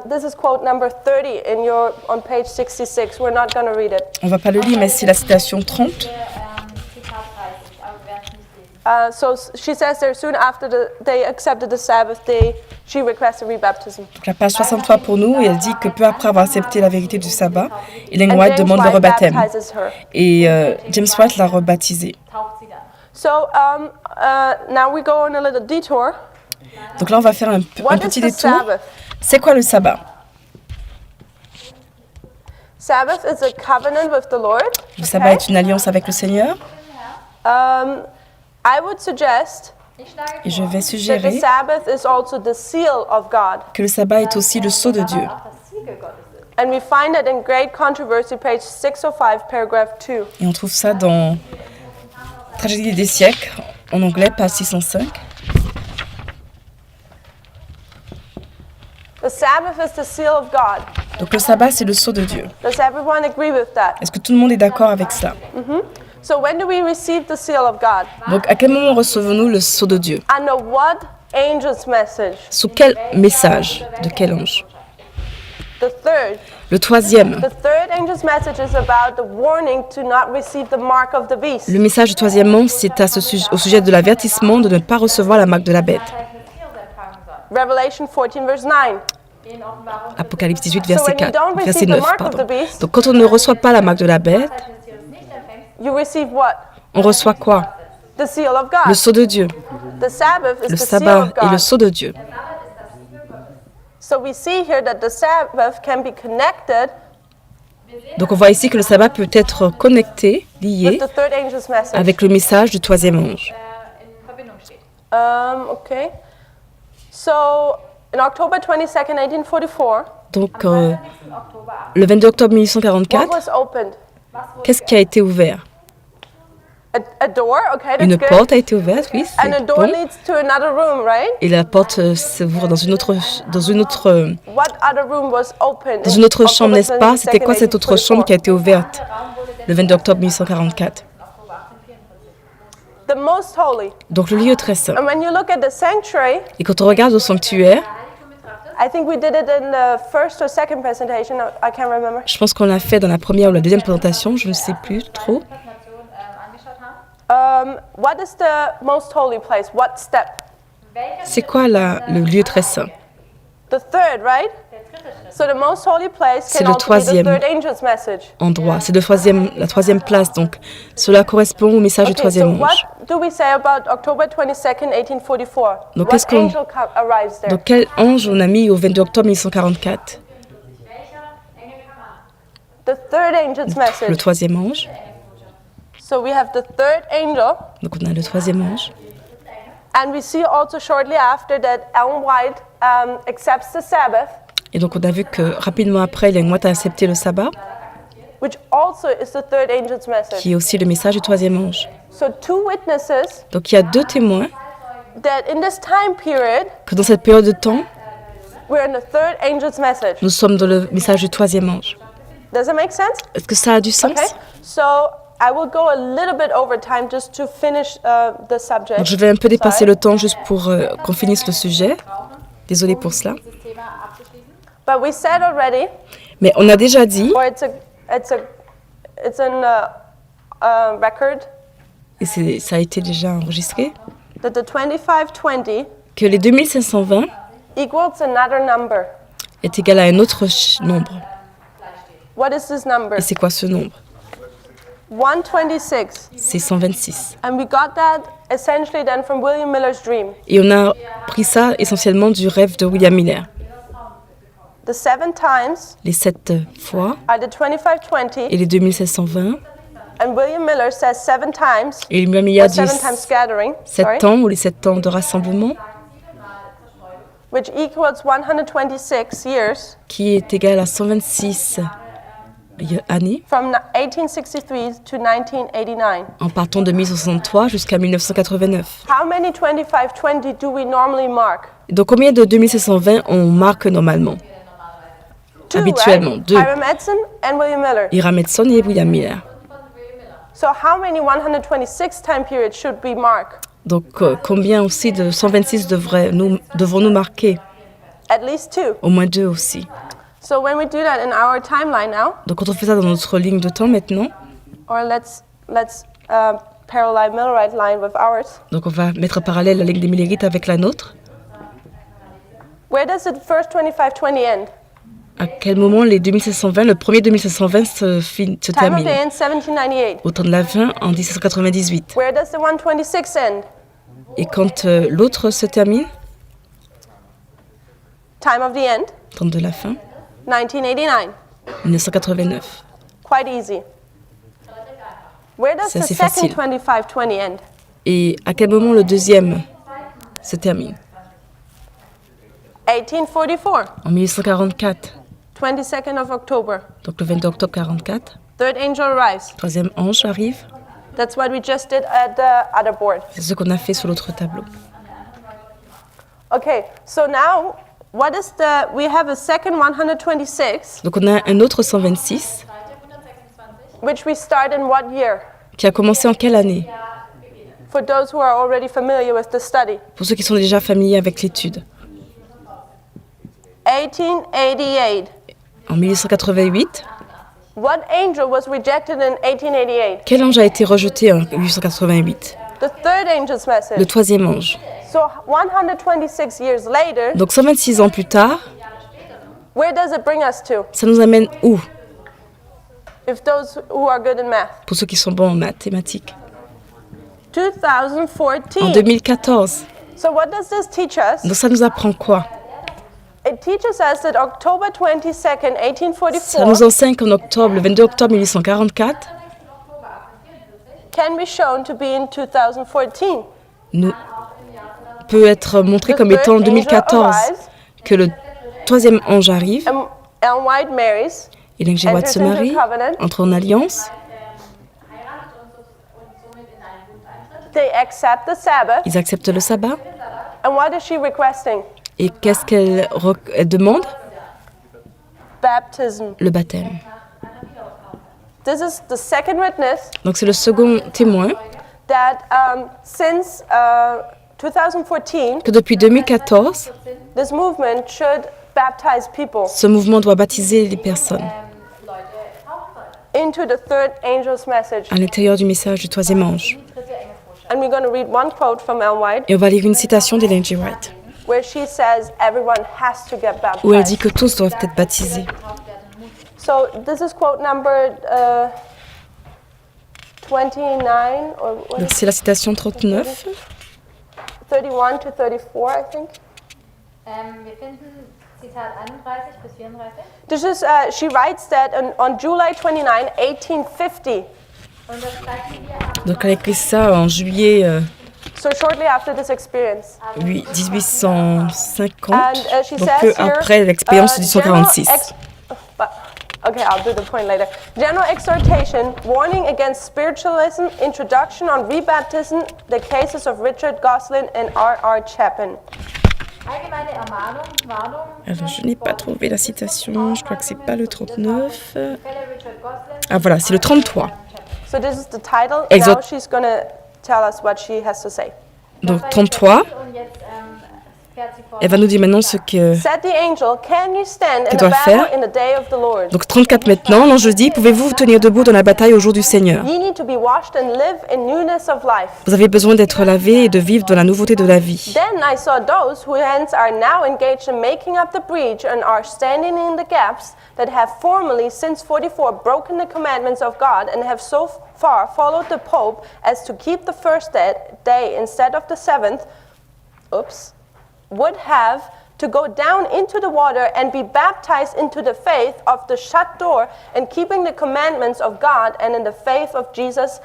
This is quote number 30 on page 66. We're not going to read it. On va pas le lire, mais c'est la citation 30. Zitat 30, aber wir werden es nicht lesen. So she says there soon after they accepted the Sabbath, she requested rebaptism. Donc la page 63 pour nous, et elle dit que peu après avoir accepté la vérité du sabbat, Ellen And White James demande le White rebaptême. baptizes her. Et James White l'a rebaptisée. Taucht sie dann. So now we go on a little detour. Donc là, on va faire un What is petit the détour. Sabbath? C'est quoi le sabbat? Sabbath is a covenant with the Lord. Le sabbat est une alliance avec le Seigneur. I would suggest Ich schlage Et je vais that the suggérer Sabbath is also the seal of God. que le sabbat est aussi le sceau de Dieu. auch das Siegel Gottes ist. And we find it in Great Controversy, page 605, paragraph 2. Et on trouve ça dans Tragédie des siècles, en anglais, page 605. The Sabbath is the seal of God. Donc le sabbat, c'est le sceau de Dieu. Does everyone agree with that? Est-ce que tout le monde est d'accord avec ça? So when do we receive the seal of God? Donc à quel moment recevons-nous le sceau de Dieu? Under what angel's message? Sous quel message? De quel ange? The third. Le troisième. The third angel's message is about the warning to not receive the mark of the beast. Le message du troisième ange, c'est au sujet de l'avertissement de ne pas recevoir la marque de la bête. Revelation 14, verse 9. In Offenbarung Apocalypse 18, So verset when you 4, don't verset receive the 9, mark of the pardon. beast, Donc quand on ne reçoit pas la marque de la bête, des Tieres nicht empfängst, you receive what? on reçoit quoi? The seal of Le God. sceau de Dieu. The Sabbath is Le the seal sabbat of est le God. sceau de Dieu. So we see here that the Sabbath can be connected Donc on voit ici que le sabbat peut être connecté, lié, with the third angel's message. avec le message du troisième ange. in Verbindung steht. Okay. So in October 22nd, 1844, Donc Oktober 8. le 22 octobre what 1844, was opened? qu'est-ce qui a été ouvert? A door, okay, that's Une good. porte a été ouverte, oui, And a c'est door bon. leads to another room, right? Et la porte s'ouvre dans une autre What other room was opened? dans in une autre October chambre, n'est-ce pas? 22nd, C'était quoi cette autre chambre qui a été ouverte le 22 octobre 1844? The most holy. Donc le lieu très saint. And when you look at the sanctuary, Et quand on regarde au sanctuaire, I think we did it in the first or second presentation, I can't remember. je pense qu'on l'a fait dans la première ou la deuxième présentation, je ne sais plus trop. Präsentation angeschaut haben. What is the most holy place? What step? Welcher C'est quoi le lieu très saint? The third, right? der dritte Schritt? So the most holy place C'est can le also be the troisième. third angel's message. Endroit. C'est la troisième place, donc cela correspond au message du Okay, so troisième what ange. do we say about October 22nd, 1844? Donc, What qu'est-ce qu'on- angel arrives there? Donc quel ange on a mis au 22 octobre 1844? Welcher Engel kam an? The third angel's Le message. troisième ange. So we have the third angel, Donc on a le troisième ange. and we see also shortly after that Ellen White accepts the Sabbath, Et donc on a vu que rapidement après, Ellen White a accepté le sabbat, which also is the third angel's message. qui est aussi le message du troisième ange. So two witnesses Donc il y a deux témoins that in this time period, que dans cette période de temps, we're in the third angel's message. nous sommes dans le message du troisième ange. Does it make sense? Est-ce que ça a du sens? Okay. So I will go a little bit over time just to finish the subject. Donc je vais un peu dépasser Sorry. le temps juste pour qu'on finisse le sujet. Désolée pour cela. Dieses Thema abzuschließen. But we said already, Mais on a déjà dit, or it's in record, et ça a été déjà enregistré, that the 2520 que les 2520 equals another number. est égal à un autre nombre. What is this number? Et c'est quoi ce nombre? 126. C'est 126. And we got that essentially then from William Miller's dream. Et on a pris ça essentiellement du rêve de William Miller. The 7 times Les 7 fois are the 2520, et les 2720. and William Miller says 7 times, Et William Miller or dit 7 times scattering, 7 temps ou les 7 temps de rassemblement, which equals 126 years qui est égal à 126 années, from 1863 to 1989. en partant de 1863 jusqu'à 1989. How many 2520 do we normally mark? Donc combien de 2720 on marque normalement? 2, Habituellement, right? 2. Hiram Edson and William Miller. Hiram Edson et William Miller. So how many 126 time periods should we mark? Donc combien aussi de 126 devons-nous marquer? At least 2. Au moins 2 aussi. So when we do that in our timeline now, Donc quand on fait ça dans notre ligne de temps maintenant, or let's parallel Millerite line with ours. donc on va mettre en parallèle la ligne des Millerites avec la nôtre. Where does the first 2520 end? À quel moment les 2720, le premier 2720 se Time of termine? the end 1798. Au temps de la fin, en 1798. Where does the 126 end? Et quand l'autre se termine, Time of the end temps de la fin, 1989. 1989. Quite easy. Where does C'est the assez second facile. 2520 end? Et à quel moment le deuxième se termine? 1844. En 1844. 22nd of October. Donc le 22 octobre 44. Third angel arrives. Troisième ange arrive. That's what we just did at the other board. C'est ce qu'on a fait sur l'autre tableau. Okay, so now what is we have a second 126, Donc on a un autre 126 which we start in what year? qui a commencé en quelle année? For those who are already familiar with the study. Pour ceux qui sont déjà familiers avec l'étude. 1888. En 1888. What angel was rejected in 1888? Quel ange a été rejeté en 1888? The third angel's Le message. troisième ange. So 126 years later, Donc 126 ans plus tard, where does it bring us to? ça nous amène où? If those who are good in math. Pour ceux qui sont bons en mathématiques. 2014. En 2014. So what does this teach us? Donc ça nous apprend quoi? It teaches us that October 22nd, Ça 1844 nous enseigne qu'en octobre, le 22 octobre 1844, can be shown to be in 2014. peut être montré comme étant en 2014 que le troisième ange arrive And Ellen White marries. et l'ange White se marie, entre en alliance, They accept the Sabbath. ils acceptent le sabbat. And what is she requesting? Et qu'est-ce qu'elle elle demande? Baptism. Le baptême. This is the second witness Donc c'est le second témoin that since 2014, que depuis 2014, this movement should baptize people ce mouvement doit baptiser les personnes into the third angel's message. à l'intérieur du message du troisième ange. And we're going to read one quote from Ellen White Et on va lire une citation d'Ellen G. White where she says everyone has to get où elle dit baptized. que tous doivent être baptisés. So this is quote number 29 or what Donc is c'est la citation 39. 31 to 34, I think. Wir finden Zitat 31 bis 34. This is she writes that on July 29, 1850. Und das schreibt sie hier am Donc elle a écrit ça en juillet So shortly after this experience. 1850, And she donc says peu here, après l'expérience du 1846. Okay, I'll do the point later. General exhortation, warning against spiritualism, introduction on rebaptism, the cases of Richard Goslin and R.R. Chapin. allgemeine Ermahnung, Warnung. Alors je n'ai pas trouvé la citation, je crois que c'est pas le 39. Fälle Richard Goslin. Ah voilà, c'est le 33. So this is the title. Exhort- Now she's going to tell us what she has to say. Donc 33, Und jetzt Elle va nous dire maintenant ce que... Said the angel, can you stand in doit the battle faire. in the day of the Lord? Donc 34 maintenant, l'ange dit, pouvez-vous vous tenir debout dans la bataille au jour du Seigneur? Ye need to be washed and live in newness of life. Vous avez besoin d'être lavé et de vivre dans la nouveauté de la vie. Then I saw those whose hands are now engaged in making up the breach and are standing in the gaps that have formerly since 44 broken the commandments of God and have so far followed the Pope as to keep the first day instead of the seventh, would have to go down into the water and be baptized into the faith of the shut door and keeping the commandments of God and in the faith of Jesus,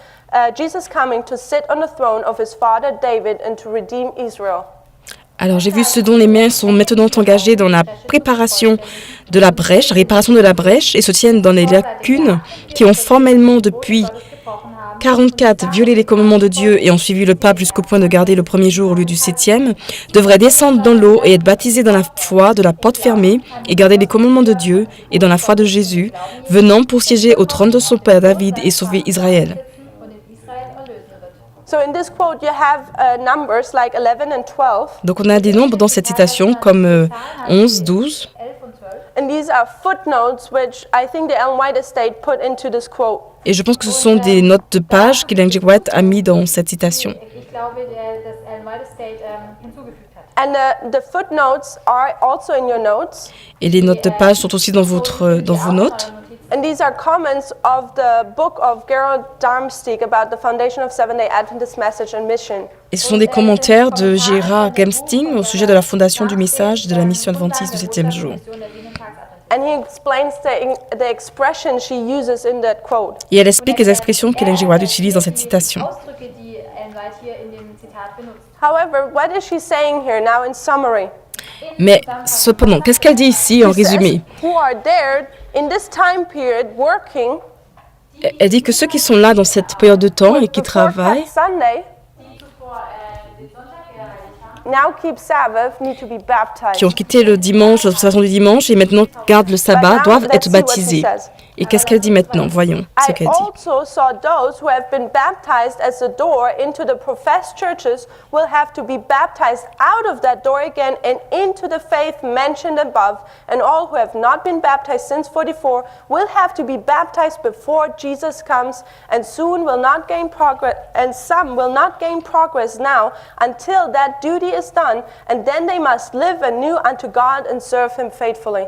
Jesus coming to sit on the throne of his father David and to redeem Israel. Alors j'ai vu ceux dont les mains sont maintenant engagées dans la préparation de la brèche, la réparation de la brèche, et se tiennent dans les lacunes qui ont formellement depuis 44 violé les commandements de Dieu et ont suivi le pape jusqu'au point de garder le premier jour au lieu du 7e, devraient descendre dans l'eau et être baptisés dans la foi de la porte fermée et garder les commandements de Dieu et dans la foi de Jésus, venant pour siéger au trône de son père David et sauver Israël. So in this quote you have numbers like 11 and 12. Donc on a des nombres dans cette citation comme 11, 12. And these are footnotes which I think the Ellen White Estate put into this quote. Et je pense que ce sont des notes de page qu'Ellen G. White a mis dans cette citation. Ich glaube, dass Ellen White Estate hinzugefügt hat. And the footnotes are also in your notes. Et les notes de page sont aussi dans vos notes. And these are comments of the book of Gerald Darmstadt about the foundation of Seventh-day Adventist Message and Mission. Et ce sont des commentaires de Gérard Gemsting au sujet de la fondation du message de la mission adventiste du 7e jour. And he explains the expression she uses in that quote. Et elle explique les expressions qu'Ellen G. White utilise dans cette citation. Ausdrücke, die Ellen White hier in dem Zitat benutzt. However, what is she saying here now in summary? Mais cependant, qu'est-ce qu'elle dit ici en She says, résumé? who are there in this time period working Elle dit que ceux qui sont là dans cette période de temps et qui before travaillent, Sunday, now keep Sabbath, need to be baptized. qui ont quitté le dimanche, l'observation du dimanche et maintenant gardent le sabbat, doivent être baptisés. Et qu'est-ce qu'elle dit maintenant? Voyons ce I qu'elle dit. also saw those who have been baptized as the door into the professed churches will have to be baptized out of that door again and into the faith mentioned above. And all who have not been baptized since 44 will have to be baptized before Jesus comes, and soon will not gain progress, and some will not gain progress now until that duty is done, and then they must live anew unto God and serve Him faithfully.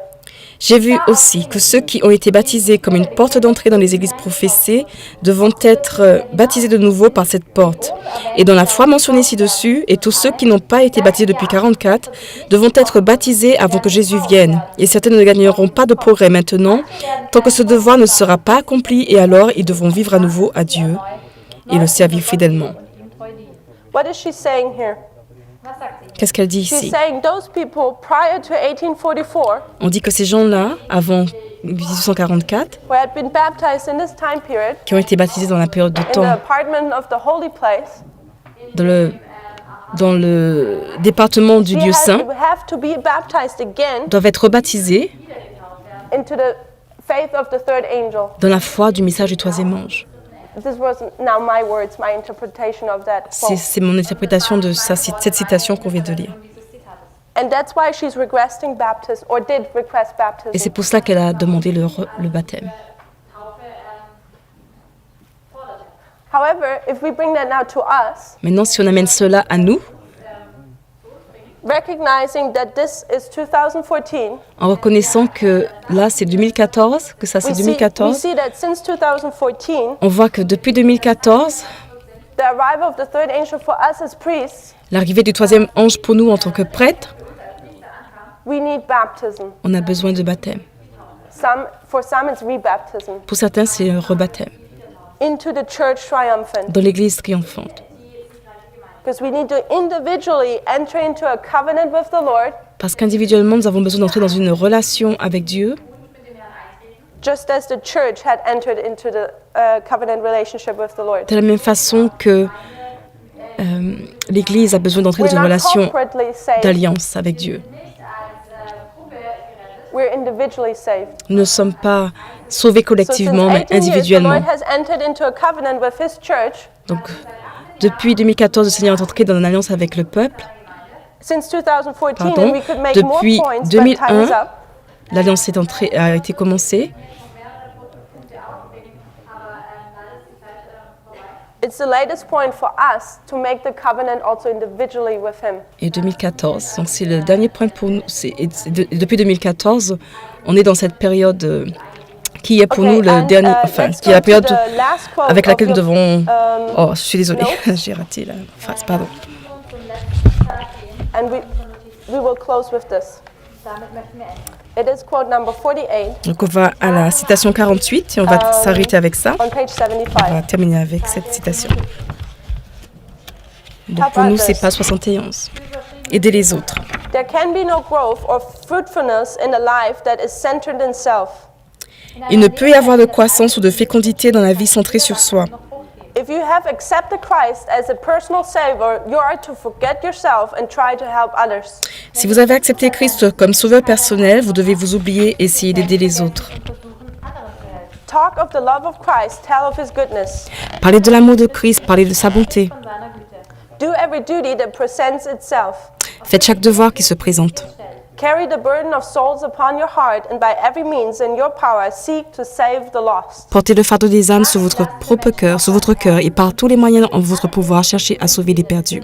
J'ai vu aussi que ceux qui ont été baptisés comme une porte d'entrée dans les églises professées devront être baptisés de nouveau par cette porte. Et dans la foi mentionnée ci-dessus, et tous ceux qui n'ont pas été baptisés depuis 44 devront être baptisés avant que Jésus vienne. Et certains ne gagneront pas de progrès maintenant, tant que ce devoir ne sera pas accompli, et alors ils devront vivre à nouveau à Dieu et le servir fidèlement. What is she saying here? Was sagt sie? Qu'est-ce qu'elle dit She's ici? saying those people prior to 1844 On dit que ces gens-là, avant 1844, who had been baptized in this time period qui ont été baptisés dans la période de in the temps, apartment of the holy place, dans le département du we lieu saint, have to be baptized again doivent être rebaptisés into the faith of the third angel. dans la foi du message du troisième ange. This was now my words, my interpretation of that quote. C'est mon interprétation de cette citation qu'on vient de lire. And that's why she's requesting baptism, or did request Et baptism. c'est pour cela qu'elle a demandé le baptême. However, if we bring that now to us, Maintenant, si on amène cela à nous, recognizing that this is 2014, en reconnaissant que là, c'est 2014, que ça, c'est we 2014, see that since 2014, on voit que depuis 2014, the arrival of the third angel for us as priests, l'arrivée du troisième ange pour nous en tant que prêtres, we need baptism. on a besoin de baptême. For some, it's rebaptism Pour certains, c'est un rebaptême into the church triumphant. dans l'église triomphante. Because we need to individually enter into a covenant with the Lord, Parce qu'individuellement, nous avons besoin d'entrer dans une relation avec Dieu, just as the church had entered into the covenant relationship with the Lord. de la même façon que l'Église a besoin d'entrer dans We're une not relation corporately saved, d'alliance avec Dieu. we're individually saved. Nous ne sommes pas sauvés So since collectivement, mais 18 years, the individuellement. Lord has entered into a covenant with His church, Donc, depuis 2014, le Seigneur est entré dans une alliance avec le peuple, since 2014, Pardon. and we could make Depuis more points, 2001, but time is up. l'alliance a été commencée. mehrere Punkte aufbringen, aber leider ist die Zeit vorbei. It's the latest point for us to make the covenant also individually with Him. Et 2014, donc c'est le dernier point pour nous. Depuis 2014, on est dans cette période qui est pour nous le dernier, let's qui est la go to période the last quote avec laquelle nous of your- devons. Oh, je suis désolée, notes. j'ai raté la phrase, pardon. Zum letzten Zitat gehen. And we will close with this. Damit möchten wir enden. It is quote number 48 Donc on va à la citation 48 et on va s'arrêter avec ça. on page On 75. va terminer avec cette citation. Donc pour nous, c'est pas 71. Aider les autres. There can be no growth or fruitfulness in a life that is centered in self. Il ne peut y avoir de croissance ou de fécondité dans la vie centrée sur soi. If you have accepted Christ as a personal savior, you are to forget yourself and try to help others. Si vous avez accepté Christ comme sauveur personnel, vous devez vous oublier et essayer d'aider les autres. Talk of the love of Christ, tell of His goodness. Parlez de l'amour de Christ, parlez de sa bonté. Von seiner Güte. Do every duty that presents itself. Faites chaque devoir qui se présente. Carry the burden of souls upon your heart, and by every means in your power, seek to save the lost. Portez le fardeau des âmes sur votre propre cœur, sur votre cœur, et par tous les moyens en votre pouvoir, cherchez à sauver les perdus.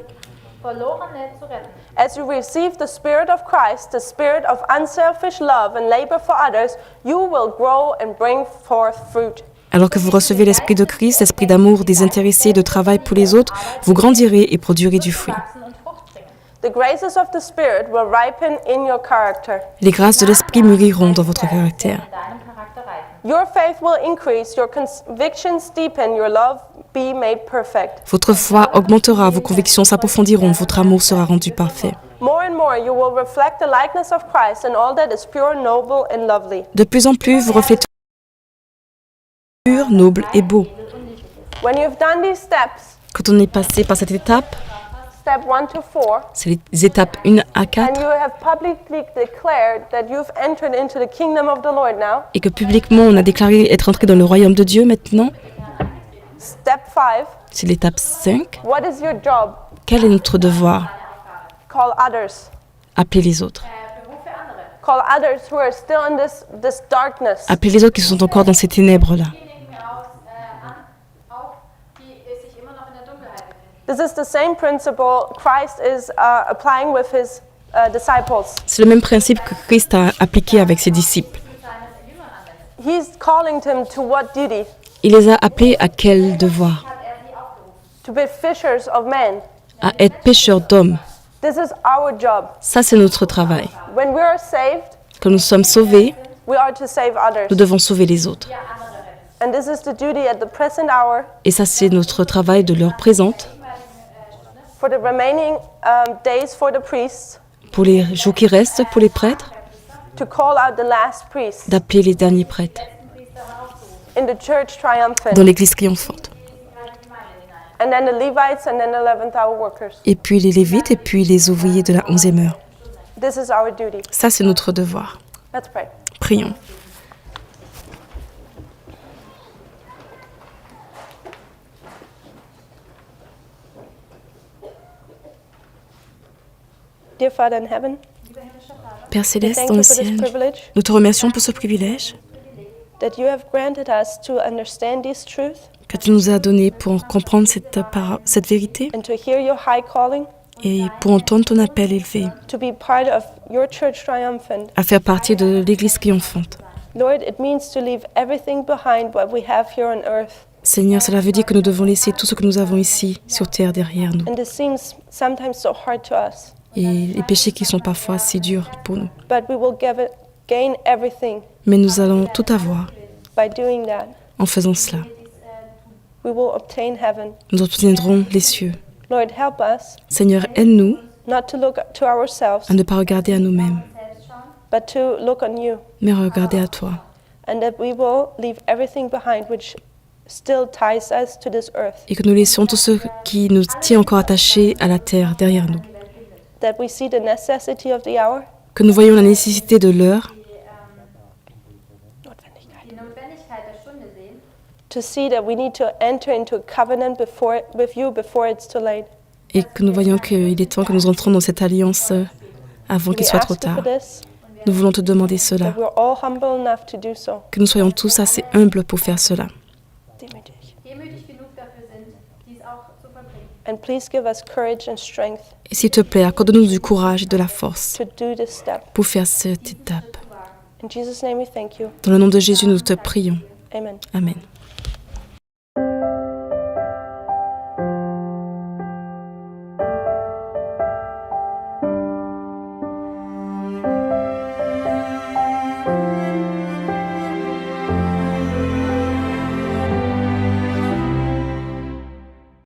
Verlorene zu retten. As you receive the Spirit of Christ, the spirit of unselfish love and labor for others, you will grow and bring forth fruit. Alors que vous recevez l'esprit de Christ, l'esprit d'amour, désintéressé, de travail pour les autres, vous grandirez et produirez du fruit. Wachsen und Frucht bringen. The graces of the Spirit will ripen in your character. Les grâces de l'esprit mûriront dans votre caractère. In deinem Charakter reifen. Your faith will increase, your convictions deepen, your love be made perfect. Votre foi augmentera, vos convictions s'approfondiront, votre amour sera rendu parfait. More and more, you will reflect the likeness of Christ and all that is pure, noble, and lovely. De plus en plus, vous reflétez pur, noble et beau. When you've done these steps, Quand on est passé par cette étape, step 1 to 4, c'est les étapes 1 à and 4, you have publicly declared that you've entered into the kingdom of the Lord now, et que publiquement on a déclaré être entré dans le royaume de Dieu maintenant, step 5, c'est l'étape 5. what is your job? Quel est notre devoir? Call others. Appeler les autres. Berufe andere. Call others who are still in this darkness. Appeler les autres qui sont encore dans ces ténèbres-là. Diejenigen auf, die sich immer noch in der Dunkelheit befinden. This is the same principle Christ is applying with His disciples. C'est le même principe que Christ a appliqué avec ses disciples. Seinen Jüngern anwendet. He's calling them to what duty? Il les a appelés à quel devoir? Hat sie aufgerufen. To be fishers of men. À être pêcheurs d'hommes. This is our job. Ça, c'est notre travail. When we are saved, Quand nous sommes sauvés, we are to save others. nous devons sauver les autres. Ja, andere retten. And this is the duty at the present hour Et ça, c'est notre travail de l'heure présente, for the remaining days for the priests pour les jours qui restent, pour les prêtres, to call out the last priests d'appeler les derniers prêtres in the church triumphant. dans l'église triomphante. And then the Levites and then the 11th hour workers. Et puis les Lévites et puis les ouvriers de la 11e heure. This is our duty. Ça, c'est notre devoir. Let's pray. Prions. Dear Father in heaven, Père céleste thank dans you le for this ciel, privilege nous te remercions pour ce privilège that you have granted us to understand these truths que tu nous as donné pour comprendre cette vérité and to hear your high calling, et pour entendre ton appel élevé to be part of your church triumphant. à faire partie de l'église triomphante. Lord, it means to leave everything behind what we have here on earth. Seigneur, cela veut dire que nous devons laisser tout ce que nous avons ici sur terre derrière nous And this seems sometimes so hard to us, et les péchés qui sont parfois si durs pour nous. but we will gain everything Mais nous allons tout avoir by doing that. en faisant cela. We will obtain heaven. Nous obtiendrons les cieux. Lord, help us Seigneur, aide-nous not to look to ourselves, à ne pas regarder à nous-mêmes, but to look on you, mais à regarder à toi. and that we will leave everything behind which still ties us to this earth, Et que nous laissions tout ce qui nous tient encore attachés à la terre derrière nous. that we see the necessity of the hour, Que nous voyons la nécessité de l'heure, Die Notwendigkeit der Stunde sehen, to see that we need to enter into a covenant with you before it's too late. et que nous voyons qu'il est temps que nous entrons dans cette alliance avant qu'il We soit trop ask you for tard. this, Nous voulons te demander cela, that we're all humble enough to do so. que nous soyons tous assez humbles pour faire cela. demütig genug dafür sind, dies auch zu vollbringen. And please give us courage and strength Et s'il te plaît, accorde-nous du courage et de la force to do this step. pour faire cette étape. In Jesus' name we thank you. Dans le nom de Jésus, nous te prions. Amen. Amen.